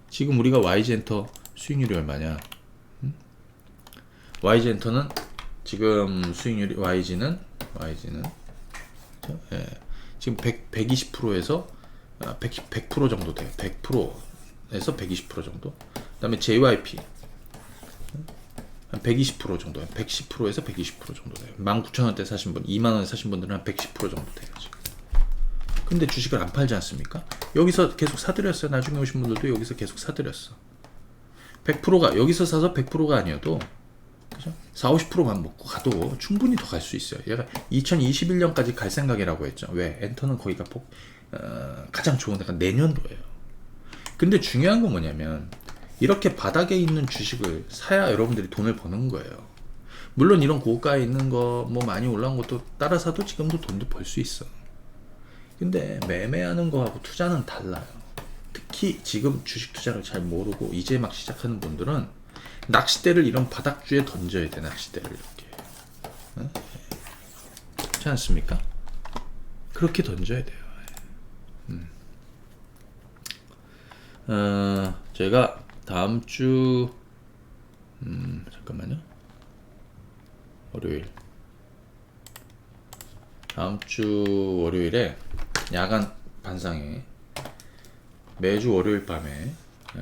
지금 우리가 YG엔터 수익률이 얼마냐? YG엔터는 지금 수익률이 YG는 예, 지금 120%에서 100% 정도 돼요. 100%에서 120% 정도. 그다음에 JYP 한 120% 정도, 110%에서 120% 정도 돼요. 19,000원대 사신 분, 2만원에 사신 분들은 한 110% 정도 돼요 지금. 근데 주식을 안 팔지 않습니까? 여기서 계속 사드렸어요. 나중에 오신 분들도 여기서 계속 사드렸어. 100%가 여기서 사서 100%가 아니어도 그죠? 4, 50%만 먹고 가도 충분히 더 갈 수 있어요. 얘가 2021년까지 갈 생각이라고 했죠. 왜? 엔터는 거기가 가장 좋은 데가 내년도예요. 근데 중요한 건 뭐냐면 이렇게 바닥에 있는 주식을 사야 여러분들이 돈을 버는 거예요. 물론 이런 고가에 있는 거 뭐 많이 올라온 것도 따라 사도 지금도 돈도 벌 수 있어. 근데 매매하는 거하고 투자는 달라요. 특히 지금 주식 투자를 잘 모르고 이제 막 시작하는 분들은 낚싯대를 이런 바닥주에 던져야 돼. 낚싯대를 이렇게. 응? 그렇지 않습니까? 그렇게 던져야 돼요. 제가 다음 주 잠깐만요. 월요일 다음 주 월요일에 야간 반상회 매주 월요일 밤에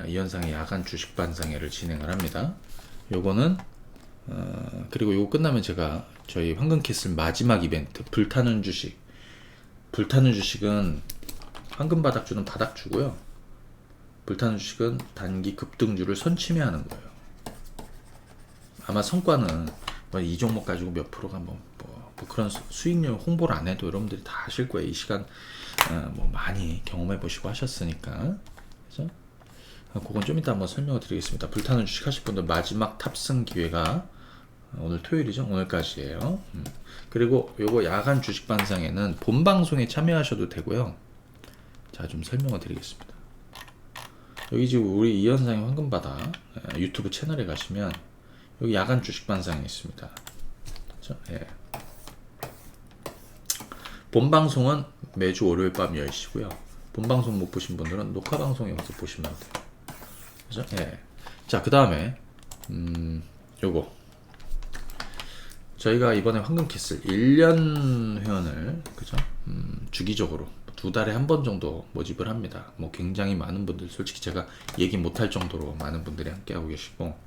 이현상의 야간 주식 반상회를 진행을 합니다. 요거는 그리고 요거 끝나면 제가 저희 황금캐슬 마지막 이벤트 불타는 주식은 황금 바닥주는 바닥주고요. 불타는 주식은 단기 급등주를 선침해하는 거예요. 아마 성과는 뭐 이 종목 가지고 몇 프로가 뭐 그런 수익률 홍보를 안 해도 여러분들이 다 아실 거예요. 이 시간 뭐 많이 경험해 보시고 하셨으니까. 그래서 그건 좀 이따 한번 설명을 드리겠습니다. 불타는 주식 하실 분들 마지막 탑승 기회가 오늘 토요일이죠. 오늘까지예요. 그리고 요거 야간 주식 반상에는 본 방송에 참여하셔도 되고요. 자, 좀 설명을 드리겠습니다. 여기 지금 우리 이현상의 황금바다 유튜브 채널에 가시면 여기 야간 주식 반상이 있습니다. 그렇죠? 예. 본 방송은 매주 월요일 밤 10시고요. 본 방송 못 보신 분들은 녹화 방송에 가서 보시면 돼요. 그죠? 예. 자, 그 다음에 요거 저희가 이번에 황금캐슬 1년 회원을 그죠? 주기적으로 2달에 한 번 정도 모집을 합니다. 뭐 굉장히 많은 분들, 솔직히 제가 얘기 못할 정도로 많은 분들이 함께하고 계시고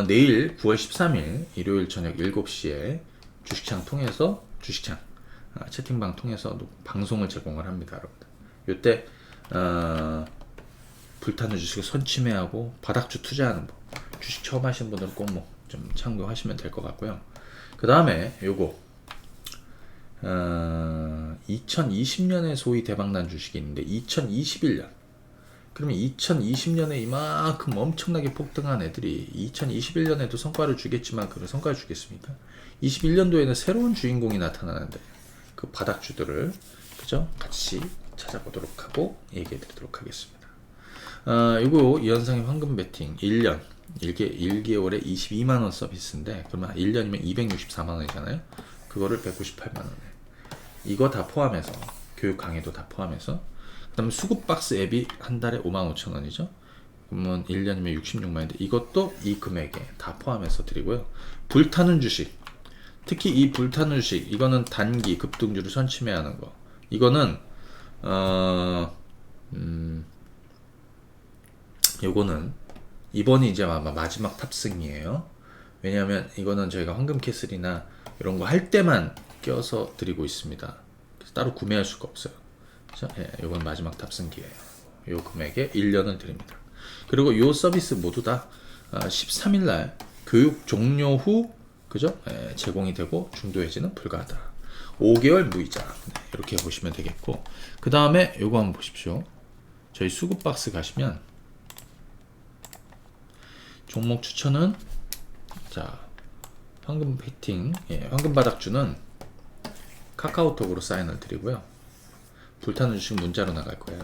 내일 9월 13일 일요일 저녁 7시에 주식창 통해서 채팅방 통해서 방송을 제공을 합니다. 여러분들 요때 불타는 주식을 선침해하고 바닥주 투자하는 법, 주식 처음 하신 분들은 꼭 뭐 좀 참고하시면 될 것 같고요. 그 다음에 요거 2020년에 소위 대박난 주식이 있는데 2021년 그러면 2020년에 이만큼 엄청나게 폭등한 애들이 2021년에도 성과를 주겠지만 그런 성과를 주겠습니까? 21년도에는 새로운 주인공이 나타나는데 그 바닥주들을 그죠? 같이 찾아보도록 하고 얘기해 드리도록 하겠습니다. 이거 이현상의 황금 베팅 1년 1개월에 22만원 서비스인데 그러면 1년이면 264만원이잖아요. 그거를 198만원에 이거 다 포함해서 교육 강의도 다 포함해서 그 다음에 수급 박스 앱이 한 달에 55,000원이죠. 그러면 1년이면 66만원인데 이것도 이 금액에 다 포함해서 드리고요. 불타는 주식 특히 이 불타는 주식 이거는 단기 급등주를 선침해하는 거 이거는 요거는 이번이 이제 아마 마지막 탑승이에요. 왜냐하면 이거는 저희가 황금캐슬이나 이런 거 할 때만 껴서 드리고 있습니다. 그래서 따로 구매할 수가 없어요. 그렇죠? 예, 이건 마지막 탑승 기회예요. 요 금액에 1년을 드립니다. 그리고 요 서비스 모두 다 13일날 교육 종료 후 그죠? 예, 제공이 되고 중도 해지는 불가하다. 5개월 무이자 이렇게 보시면 되겠고 그 다음에 요거 한번 보십시오. 저희 수급 박스 가시면 종목 추천은 자 황금 베팅 황금 바닥주는 카카오톡으로 사인을 드리고요. 불타는 주식 문자로 나갈 거예요.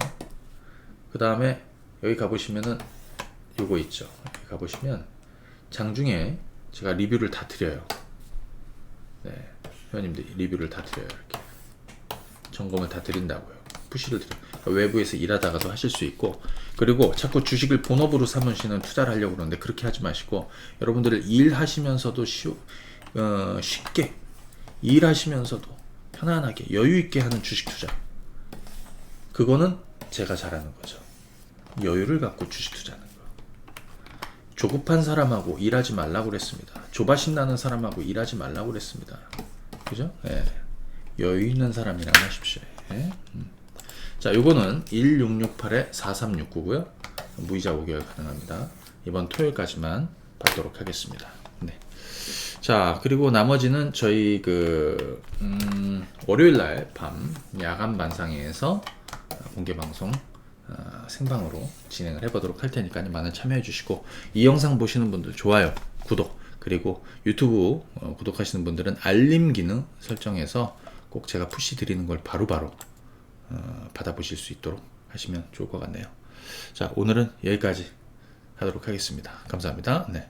그 다음에 여기 가보시면은 요거 있죠. 여기 가보시면 장중에 제가 리뷰를 다 드려요. 네, 회원님들 리뷰를 다 드려요. 이렇게 점검을 다 드린다고요. 푸시를 드려요. 그러니까 외부에서 일하다가도 하실 수 있고, 그리고 자꾸 주식을 본업으로 삼으시는 투자를 하려고 그러는데 그렇게 하지 마시고, 여러분들 일하시면서도 쉽게 일하시면서도 편안하게 여유 있게 하는 주식 투자, 그거는 제가 잘하는 거죠. 여유를 갖고 주식 투자하는 거. 조급한 사람하고 일하지 말라고 그랬습니다. 조바심 나는 사람하고 일하지 말라고 그랬습니다. 그죠? 예. 여유 있는 사람이랑 하십시오. 예? 자, 요거는 1668에 4369고요. 무이자 5개월 가능합니다. 이번 토요일까지만 받도록 하겠습니다. 네. 자, 그리고 나머지는 저희 월요일 날 밤 야간 반상회에서 공개 방송 생방으로 진행을 해보도록 할 테니까 많은 참여해 주시고, 이 영상 보시는 분들 좋아요, 구독, 그리고 유튜브 구독하시는 분들은 알림 기능 설정해서 꼭 제가 푸시 드리는 걸 바로바로 받아보실 수 있도록 하시면 좋을 것 같네요. 자, 오늘은 여기까지 하도록 하겠습니다. 감사합니다. 네.